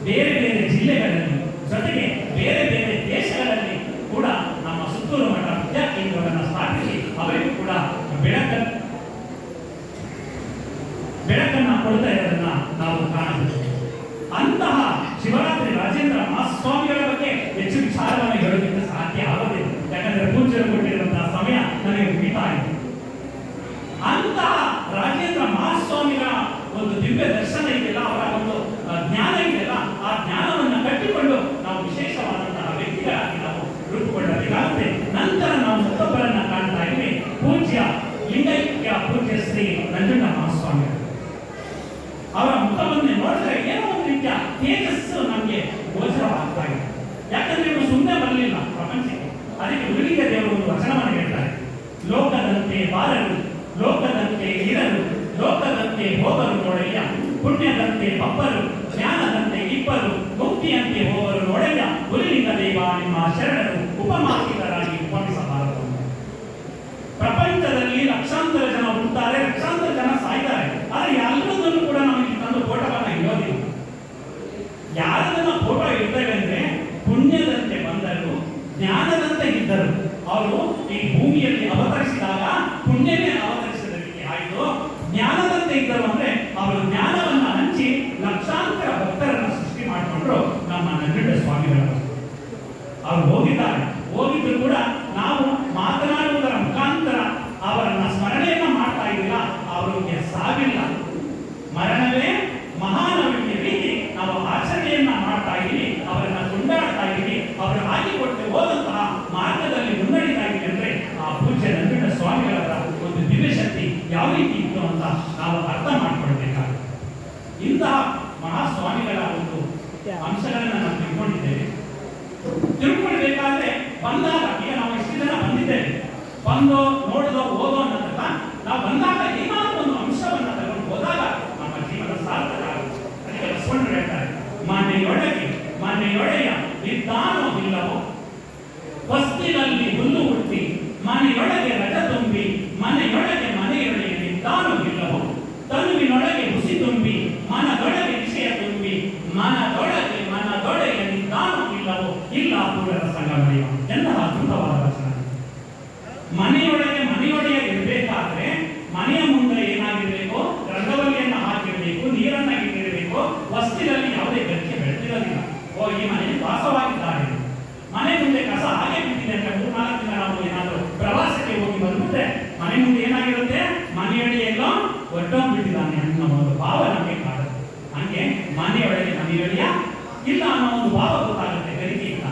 ಬೇರೆ ಬೇರೆ ಜಿಲ್ಲೆಗಳಲ್ಲಿ, ಜೊತೆಗೆ ಬೇರೆ ಬೇರೆ ದೇಶಗಳಲ್ಲಿ ಕೂಡ ನಮ್ಮ ಸುತ್ತೂರು ಮಠ ವಿದ್ಯಾಕೇಂದ್ರವನ್ನು ಸ್ಥಾಪಿಸಿ ಅವರಿಗೂ ಕೂಡ ಬೆಳಕನ್ನ ಕೊಡ್ತಾ ಇರೋದನ್ನ ನಾವು ಕಾಣಬಹುದು. ಅಂತಹ ಶಿವರಾತ್ರಿ ರಾಜೇಂದ್ರ ಮಹಾಸ್ವಾಮಿಗಳ ಬಗ್ಗೆ ಹೆಚ್ಚು ವಿಚಾರವನ್ನು ಹೇಳೋದಕ್ಕೆ ಸಾಧ್ಯ ಆಗೋದಿಲ್ಲ, ಯಾಕಂದ್ರೆ ಪೂಜ್ಯರು ಕೊಟ್ಟಿರುವಂತಹ ಸಮಯ ನನಗೆ ಮುಗಿತಾ ಇದೆ. ಅಂತಹ ರಾಜೇಂದ್ರ ಮಹಾಸ್ವಾಮಿಗಳ ಒಂದು ದಿವ್ಯ ದರ್ಶನ ಇದೆಯಲ್ಲ, ಅವರ ಒಂದು ಜ್ಞಾನ ಇದೆಯಲ್ಲ, ಆ ಜ್ಞಾನವನ್ನು ಕಟ್ಟಿಕೊಂಡು ನಾವು ವಿಶೇಷವಾದಂತಹ ವ್ಯಕ್ತಿಗಳಾಗಿ ನಾವು ರೂಪುಗೊಳ್ಳಬೇಕಾಗುತ್ತೆ. ನಂತರ ನಾವು ಮತ್ತೊಬ್ಬರನ್ನ ಕಾಣ್ತಾ ಇದ್ದೀವಿ, ಪೂಜ್ಯ ಲಿಂಗೈಕ್ಯ ಪೂಜ್ಯ ಶ್ರೀ ನಂಜುಂಡ ಮಹಾಸ್ವಾಮಿ. ಅವರ ಮುಖವನ್ನೇ ನೋಡಿದ್ರೆ ಏನೋ ಒಂದು ರೀತಿಯ ತೇಜಸ್ಸು ನಮಗೆ ಗೋಚರವಾಗ್ತಾ ಇದೆ. ಯಾಕಂದ್ರೆ ಇವರು ಸುಮ್ಮನೆ ಬರಲಿಲ್ಲ ಪ್ರಪಂಚಕ್ಕೆ. ಅದಕ್ಕೆ ಉಳಿದ ದೇವರು ಒಂದು ವಚನವನ್ನು ಹೇಳ್ತಾರೆ, ಲೋಕದಂತೆ ಬಾರರು, ಲೋಕದಂತೆ ಇರರು, ಲೋಕದಂತೆ ಹೋಗರು ನೋಡಯ್ಯ, ಪುಣ್ಯದಂತೆ ಬಬ್ಬರು, ಜ್ಞಾನದಂತೆ ಇಬ್ಬರು, ಮುಕ್ತಿಯಂತೆ ಹೋಗರು ನೋಡಯ್ಯ, ಗುರುಲಿಂಗ ದೇವ ನಿಮ್ಮ ಶರಣರು ಉಪಮಾಸಿಕರಾಗಿ ಉಪಮಿಸಬಾರದು. ಪ್ರಪಂಚದಲ್ಲಿ ಲಕ್ಷಾಂತರ ಜನ ಹುಟ್ಟುತ್ತಾರೆ, ಲಕ್ಷಾಂತರ ಜನ ಸಾಯ್ತಾರೆ, ಆದರೆ ಎಲ್ಲದನ್ನು ಕೂಡ ನಾವು ಇಲ್ಲಿ ತಂದು ಫೋಟೋವನ್ನ ಇಡೋದಿಲ್ಲ. ಯಾರದನ್ನ ಫೋಟೋ ಇಡ್ತೇವೆ ಅಂದ್ರೆ ಪುಣ್ಯದಂತೆ ಬಂದರು, ಜ್ಞಾನದಂತೆ ಇದ್ದರು. ಅವರು ಈ ಭೂಮಿಯಲ್ಲಿ ಅವತರಿಸಿದಾಗ ಪುಣ್ಯವೇ ಅವತರಿಸಿದ ರೀತಿ ಆಯಿತು. ಜ್ಞಾನದಂತೆ ಇದ್ದರು ಅಂದ್ರೆ ಅವರು ಜ್ಞಾನವನ್ನ ಹಂಚಿ ಲಕ್ಷಾಂತರ ಭಕ್ತರನ್ನ ಸೃಷ್ಟಿ ಮಾಡಿಕೊಂಡ್ರು ನಮ್ಮ ನಂಜುಂಡ ಸ್ವಾಮಿಗಳು. ಅವರು ಹೋಗಿದ್ರು ಕೂಡ ನಾವು ಮಾತನಾಡುವುದರ ಮುಖಾಂತರ ಅವರನ್ನ ಸ್ಮರಣೆಯನ್ನ ಮಾಡ್ತಾ ಇದ್ದಿಲ್ಲ. ಅವರಿಗೆ ಸಾವಿಲ್ಲ, ಮರಣವೇ ಮಹಾನವಮಿಯ ರೀತಿ ನಾವು ಆಚರಣೆಯನ್ನ ಮಾಡ್ತಾ ಇದ್ದೀವಿ, ಅವರನ್ನ ಕೊಂಡಾಡ್ತಾ ಇದ್ದೀವಿ. ಅವರು ಹಾಕಿಕೊಟ್ಟು ಹೋದಂತಹ ಮಾರ್ಗದಲ್ಲಿ ಮುನ್ನಡೀತಾ ಇದ್ದೀವಿ ಅಂದ್ರೆ ಆ ಪೂಜ್ಯ ನಂಜುಂಡ ಸ್ವಾಮಿಗಳ ಒಂದು ದಿವ್ಯ ಶಕ್ತಿ ಯಾವ ರೀತಿ ಇತ್ತು ಅಂತ ನಾವು ಅರ್ಥ ಮಾಡ್ಕೊಳ್ಬೇಕಾಗುತ್ತೆ. ಇಂತಹ ಮಹಾಸ್ವಾಮಿಗಳ ಒಂದು ಅಂಶಗಳನ್ನ ನಾವು ತಿಳ್ಕೊಳ್ಬೇಕಾದ್ರೆ ಬಂದಾಗ, ಈಗ ನಾವು ಇಷ್ಟು ಜನ ಬಂದಿದ್ದೇವೆ, ಬಂದು ನೋಡಿದೋ ಓದೋ ಅನ್ನೋದಲ್ಲ, ನಾವು ಬಂದಾಗ ಏನಾದರೂ ಒಂದು ಅಂಶವನ್ನ ತಗೊಂಡು ಹೋದಾಗ ನಮ್ಮ ಜೀವನ ಸಾರ್ಥಕ ಆಗುತ್ತೆ. ಅದಕ್ಕೆ ಬಸವಣ್ಣರು ಹೇಳ್ತಾರೆ, ಮನೆಯೊಡೆಯ ಇದ್ದಾನೋ ಇಲ್ಲವೋ, ಹೊಸ್ತಿನಲ್ಲಿ ಹುಲ್ಲು ಹುಟ್ಟಿ ಮನೆಯೊಳಗೆ ರಜ ತುಂಬಿ, ಮನೆಯೊಳಗೆ ಇದ್ದಾನೋ ಇಲ್ಲವೋ, ತನುವಿನೊಳಗೆ ಹುಸಿ ತುಂಬಿ ಮನದೊಳಗೆ ವಿಷಯ ತುಂಬಿ, ಮನದೊಡೆಯ ಇದ್ದಾನೋ ಇಲ್ಲವೋ, ಇಲ್ಲ ಪೂರ್ವದ ಸಂಗಮಯ. ಎಂತಹ ಅದ್ಭುತವಾದ ವಚನ. ಮನೆಯೊಳಗೆ ಇರಬೇಕಾದ್ರೆ ಮನೆಯ ಮುಂದೆ ಏನಾಗಿರಬೇಕು? ರಂಗವಲ್ಲಿಯನ್ನು ಹಾಕಿರಬೇಕು, ನೀರನ್ನ ಇಟ್ಟಿರಬೇಕು, ವಸ್ತಿನಲ್ಲಿ ಯಾವುದೇ ಗರಿಕೆ ಬೆಳೆದಿರಲಿಲ್ಲ. ಈ ಮನೆಯಲ್ಲಿ ವಾಸವಾಗಿದ್ದಾರೆ. ಮನೆ ಮುಂದೆ ಕಸ ಹಾಗೆ ಬಿಟ್ಟಿದೆ ಅಂದ್ರೆ 3-4 ದಿನ ನಾವು ಏನಾದರೂ ಪ್ರವಾಸಕ್ಕೆ ಹೋಗಿ ಬಂದ್ಬಿಟ್ರೆ ಮನೆ ಮುಂದೆ ಏನಾಗಿರುತ್ತೆ? ಮನೆಯೊಳಗೆ ಎಲ್ಲೋ ಒಡ್ಡೋಗ್ಬಿಟ್ಟಿದ್ದಾನೆ ಅನ್ನೋ ಒಂದು ಭಾವ ನಮಗೆ ಕಾಡುತ್ತೆ. ಹಂಗೆ ಮನೆಯೊಳಗೆ ಮನೆಯೊಳಗೆ ಇಲ್ಲ ಅನ್ನೋ ಒಂದು ಭಾವ ಗೊತ್ತಾಗುತ್ತೆ, ಗರಿಕೆ ಇಲ್ಲ.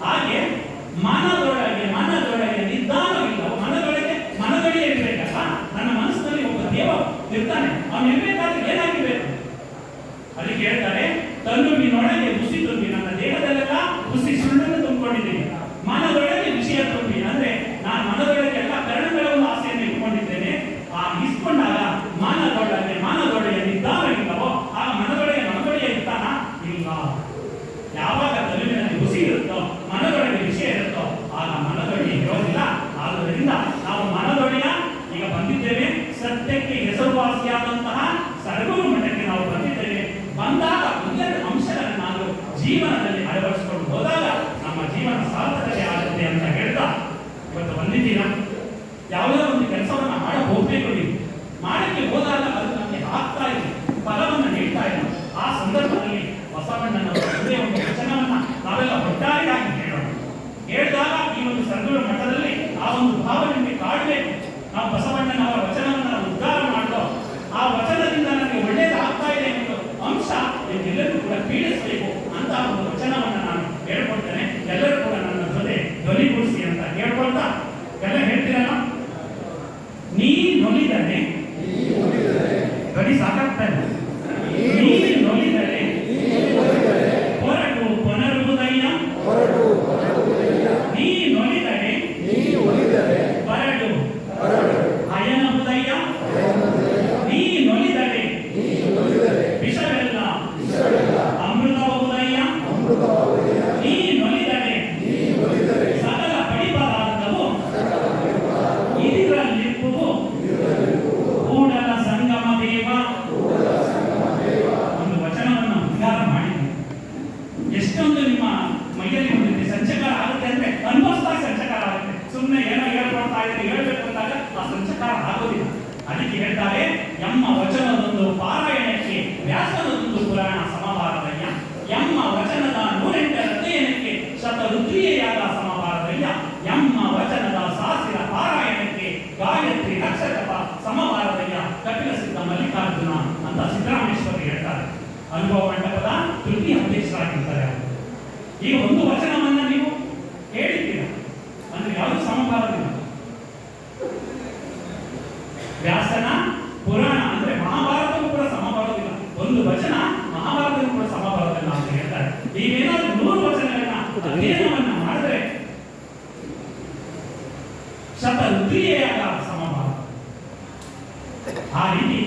ಹಾಗೆ ಮನದೊಳಗೆ ನಿಧಾನವಿಲ್ಲ. ಮನದೊಳಗೆ ಇರಬೇಕಲ್ಲ. ನನ್ನ ಮನಸ್ಸಿನಲ್ಲಿ ಒಬ್ಬ ದೇವ ಇರ್ತಾನೆ, ಅವನು ಇರಬೇಕಾದ್ರೆ ಏನಾಗಿರ್ಬೇಕು? ಅದಕ್ಕೆ ಹೇಳ್ತಾರೆ, ತನುವಿನೊಳಗೆ ಹುಸಿ ತುಂಬಿ, ನನ್ನ ದೇಹದಲ್ಲೆಲ್ಲ ಹುಸಿ ಸುಳ್ಳನ್ನು ತುಂಬಿಕೊಂಡಿದ್ದೀನಿ. ಮನದೊಳಗೆ ವಿಷಯ ತುಂಬಿ ಅಂದ್ರೆ ನಾನು ಮನದೊಳಗೆ ಎಲ್ಲ ಕರಣಗಳ ಒಂದು ಆಸೆಯನ್ನು ಇಟ್ಕೊಂಡಿದ್ದೇನೆ. ಆ ಇಸ್ಕೊಂಡಾಗ ಮನದೊಳಗೆ ನಿಧಾನ ಇಲ್ಲವೋ ಆಗ ಮನದೊಳಗೆ ಇರ್ತಾನ ಇಲ್ಲ. ಯಾವಾಗ ತನುವಿನಲ್ಲಿ ಹುಸಿ ಇರುತ್ತೋ, ಮನದೊಳಗೆ ವಿಷಯ ಇರುತ್ತೋ, ಆಗ ಮನದೊಳಗೆ ಇರೋದಿಲ್ಲ. ಆದುದರಿಂದ ನಾವು ಮನದೊಡೆಯ ಈಗ ಬಂದಿದ್ದೇವೆ. ಸತ್ಯಕ್ಕೆ ಹೆಸರುವಾಸಿಯಾದಂತಹ ಸರಗೂರು ಮಠಕ್ಕೆ ನಾವು ಬಂದಿದ್ದೇವೆ. ಬಂದಾಗ ಒಂದೆರಡು ಅಂಶಗಳನ್ನು ನಾವು ಜೀವನದಲ್ಲಿ ಅಳವಡಿಸಿಕೊಂಡು ಹೋದಾಗ ನಮ್ಮ ಜೀವನ ಸಾರ್ಥಕತೆ ಆಗುತ್ತೆ ಅಂತ ಹೇಳ್ತಾ ಇವತ್ತು ಬಂದಿದ್ದೀರಾ. ಯಾವುದೋ ಒಂದು ಕೆಲಸವನ್ನು ಹೋಗ್ಬೇಕು. ನೀವು ಮಾಡಕ್ಕೆ ಹೋದಾಗ ಅದು ನಮಗೆ ಆಗ್ತಾ ಇದೆ, ಫಲವನ್ನು ನೀಡ್ತಾ ಇಲ್ಲ. ಆ ಸಂದರ್ಭದಲ್ಲಿ ಬಸವಣ್ಣನವರ ಒಂದೇ ಒಂದು ವಚನವನ್ನ ನಾವೆಲ್ಲ ಒಟ್ಟಾರೆಯಾಗಿ ಹೇಳೋಣ. ಹೇಳಿದಾಗ ಈ ಒಂದು ಸರಗೂರು ಮಠದಲ್ಲಿ ಆ ಒಂದು ಭಾವ ನಿಮಗೆ ಕಾಡಬೇಕು. ನಾವು ಬಸವಣ್ಣನವರ ವಚನವನ್ನು ಉದ್ಧಾರ ಮಾಡೋ, ಆ ವಚನದಿಂದ ನಮಗೆ ಒಳ್ಳೆಯದಾಗ್ತಾ ಇದೆ ಅನ್ನೋ ಅಂಶ ಎಲ್ಲರೂ ಕೂಡ ಪೀಡಿಸಬೇಕು ಅಂತ ಒಂದು ವಚನವನ್ನು ನಾನು ಹೇಳ್ಕೊಡ್ತೇನೆ. ಎಲ್ಲರೂ ಕೂಡ ನನ್ನ ಜೊತೆ ಧ್ವನಿಗೂಡಿಸಿ ಅಂತ ಹೇಳ್ಕೊಳ್ತಾ ಎಲ್ಲ ಹೇಳ್ತೀರಲ್ಲ. ನೀ ನೊಲಿದರೆ ಧ್ವನಿ ಸಾಕಾಗ್ತಾ ಇಲ್ಲ. ನೀ ನೊಲಿದರೆ ಹೊರಟು ಪುನರುದಯ, ನೀ ನೊಲಿದರೆ ಬರಡು ಅಯನ ಉದಯ, ನೀ ನೊಲಿದರೆ ವಿಷವೆಲ್ಲ ಅಮೃತ ಉದಯ, ನೀ ನೊಲಿದರೆ ಸಕಲ ಪಡಿಪದಾರ್ಥವು ಇದರಲ್ಲಿಪ್ಪುವು ಕೂಡಲ ಸಂಗಮ ದೇವ. ಒಂದು ವಚನವನ್ನು ಉದ್ಧಾರ ಮಾಡಿದೆ. ಎಷ್ಟೊಂದು ನಿಮ್ಮ ಮೈಯಲ್ಲಿ ಒಂದು ಸಂಚಕಾರ ಆಗುತ್ತೆ ಅಂದ್ರೆ ಅನುಭವಿಸ್ತಾ ಸಂಚಕಾರ ಆಗುತ್ತೆ. ಸುಮ್ಮನೆ ಏನೋ ಹೇಳ್ಕೊಡ್ತಾ ಇದ್ರೆ ಹೇಳ್ಬೇಕು ಅಂದಾಗ ಆ ಸಂಚಕಾರ ಆಗೋದಿಲ್ಲ. ಅದಕ್ಕೆ ಹೇಳ್ತಾರೆ, ಎಮ್ಮ ವಚನದೊಂದು ಪಾರಾಯಣಕ್ಕೆ ವ್ಯಾಸನದೊಂದು ಪುರಾಣ ಸಮಬಾರದಯ್ಯ, ಎಮ್ಮ ವಚನದ 108 ಅಧ್ಯಯನಕ್ಕೆ ಶತರುದ್ರಿಯಾದ ಸಮಬಾರದಯ್ಯ, ಎಮ್ಮ ವಚನದ ಸಾಸಿರ ಪಾರಾಯಣಕ್ಕೆ ಗಾಯತ್ರಿ ರಕ್ಷಕಪ ಸಮಬಾರದಯ್ಯ, ಕಪಿಲ ಸಿದ್ಧ ಮಲ್ಲಿಕಾರ್ಜುನ ಅಂತ ಸಿದ್ದರಾಮೇಶ್ವರಿ ಹೇಳ್ತಾರೆ. ಅನುಭವ ಮಂಟಪದ ತೃತೀಯ ಅಧ್ಯಕ್ಷರಾಗಿರ್ತಾರೆ. ಈ ಒಂದು ವಚನವನ್ನ ನೀವು ಹೇಳಿದ್ದೀರ ಅಂದ್ರೆ ಯಾವುದು ಸಮಬಾರದಿಲ್ಲ. ವ್ಯಾಸನ ಪುರಾಣ ಅಂದ್ರೆ ಮಹಾಭಾರತವೂ ಕೂಡ ಸಮಬಾರದಿಲ್ಲ. ಒಂದು ವಚನ ಮಹಾಭಾರತವೂ ಕೂಡ ಸಮಬಾರದಿಲ್ಲ ಅಂತ ಹೇಳ್ತಾರೆ. ನೀವೇನಾದ್ರೂ 100 ವಚನಗಳನ್ನ ಅಧ್ಯಯನವನ್ನ ಮಾಡಿದ್ರೆ ಶತರುದ್ರಿಯಾದ ಸಮಬಾರತ. ಆ ರೀತಿ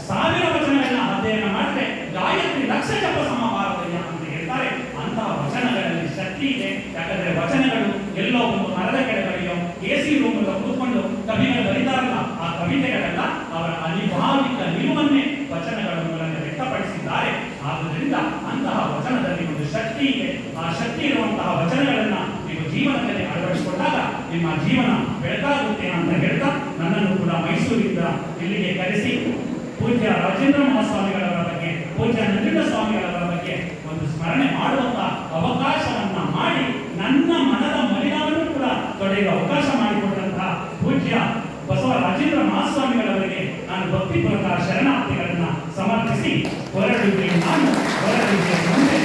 1000 ವಚನಗಳನ್ನ ಅಧ್ಯಯನ ಮಾಡಿದ್ರೆ ಗಾಯತ್ರಿ ಲಕ್ಷ ಜಪ ಸಮಬಾರದಯ್ಯ ಅಂತ ಹೇಳ್ತಾರೆ. ಅಂತಹ ವಚನಗಳಲ್ಲಿ ಶಕ್ತಿ ಇದೆ. ಯಾಕಂದ್ರೆ ವಚನಗಳು ಎಲ್ಲೋ ಒಂದು ಮರದ ಕೆಳಗಡೆಯೋ AC ರೂಮ್ ಕೂತ್ಕೊಂಡು ಕವಿಗಳು ಬರೀತಾರಲ್ಲ, ಆ ಕವಿತೆಗಳೆಲ್ಲ ಅವರ ಅನಿಭಾವಿಕ ನಿಲುವನ್ನೇ ವಚನಗಳ ಮೂಲಕ ವ್ಯಕ್ತಪಡಿಸಿದ್ದಾರೆ. ಆದುದರಿಂದ ಅಂತಹ ವಚನದಲ್ಲಿ ಒಂದು ಶಕ್ತಿ ಇದೆ. ಆ ಶಕ್ತಿ ಇರುವಂತಹ ವಚನಗಳನ್ನ ನೀವು ಜೀವನದಲ್ಲಿ ಅಳವಡಿಸಿಕೊಂಡಾಗ ನಿಮ್ಮ ಜೀವನ ಬೆಳಕಾಗುತ್ತೆ ಅಂತ ಹೇಳ್ತಾ ನನ್ನನ್ನು ಕೂಡ ಮೈಸೂರಿಂದ ಇಲ್ಲಿಗೆ ಕರೆಸಿ ಪೂಜ್ಯ ರಾಜೇಂದ್ರ ಮಹಾಸ್ವಾಮಿಗಳವರ ಬಗ್ಗೆ, ಪೂಜ್ಯ ನಂಜುಂಡ ಸ್ವಾಮಿಗಳವರ ಬಗ್ಗೆ ಒಂದು ಸ್ಮರಣೆ ಮಾಡುವಂತ ಅವಕಾಶವನ್ನ ಮಾಡಿ ನನ್ನ ಮನದ ಮಲಿನವನ್ನು ಕೂಡ ತೊಡೆಯುವ ಅವಕಾಶ ಮಾಡಿಕೊಟ್ಟಂತಹ ಪೂಜ್ಯ ಬಸವ ರಾಜೇಂದ್ರ ಮಹಾಸ್ವಾಮಿಗಳವರಿಗೆ ನಾನು ಭಕ್ತಿಪೂರ್ವಕ ಶರಣಾರ್ಥಿಗಳನ್ನ ಸಮರ್ಪಿಸಿ ಹೊರಡುವೆ. ನಾನು ಹೊರಡುವೆ ಮುಂದೆ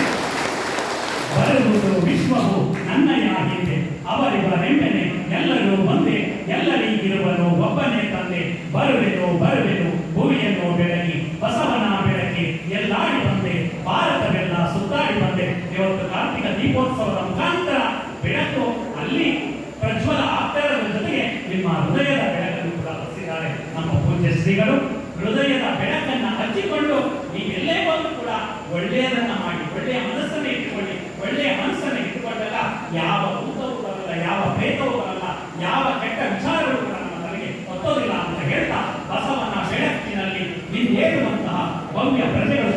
ಬರುವುದು ವಿಶ್ವವು ನನ್ನಯ ಹಿಂದೆ, ಅವರಿವರೆಂಬೆನೆ ಎಲ್ಲರೂ ಒಂದೇ, ಎಲ್ಲರಿಗಿರುವನು ಒಬ್ಬನೇ ತಂದೆ. ಬರುವೆನು ಭೂಮಿಯನ್ನು ಬೆಳಗಿ ಬಸವನ ಬೆಳಕಿ ಎಲ್ಲಾಡಿ ಬಂದೆ, ಭಾರತವೆಲ್ಲ ಸುತ್ತಾಡಿ ಬಂದೆ. ಇವತ್ತು ಕಾರ್ತಿಕ ದೀಪೋತ್ಸವದ ಮುಖಾಂತರ ಬೆಳಕು ಅಲ್ಲಿ ಪ್ರಜ್ವಲ ಆಗ್ತಾ ಇರೋದ್ರ ಜೊತೆಗೆ ನಿಮ್ಮ ಹೃದಯದ ಬೆಳಕನ್ನು ಕೂಡ ಹಚ್ಚಿದ್ದಾರೆ ನಮ್ಮ ಪೂಜ್ಯ ಶ್ರೀಗಳು. ಹೃದಯದ ಬೆಳಕನ್ನ ಹಚ್ಚಿಕೊಂಡು ನೀವೆಲ್ಲೇ ಬಂದು ಕೂಡ ಒಳ್ಳೆಯದನ್ನ ಮಾಡಿ, ಒಳ್ಳೆಯ ಮನಸ್ಸನ್ನ ಇಟ್ಟುಕೊಳ್ಳಿ. ಒಳ್ಳೆಯ ಮನಸ್ಸನ್ನ ಇಟ್ಟುಕೊಂಡಾಗ ಯಾವ ಭೂತವೂ ಬರಲ್ಲ, ಯಾವ ಪ್ರೇತವೂ ಬರಲ್ಲ, ಯಾವ ಕೆಟ್ಟ ವಿಚಾರಗಳು ಕೂಡ ನಮ್ಮ ತಲೆಗೆ ಹೊತ್ತೋದಿಲ್ಲ ಅಂತ ಹೇಳ್ತಾ ಬಸವನ ಬೆಳಕಿನಲ್ಲಿ ನಿಂದೇಳುವಂತಹ ಭವ್ಯ ಪ್ರಜೆಗಳು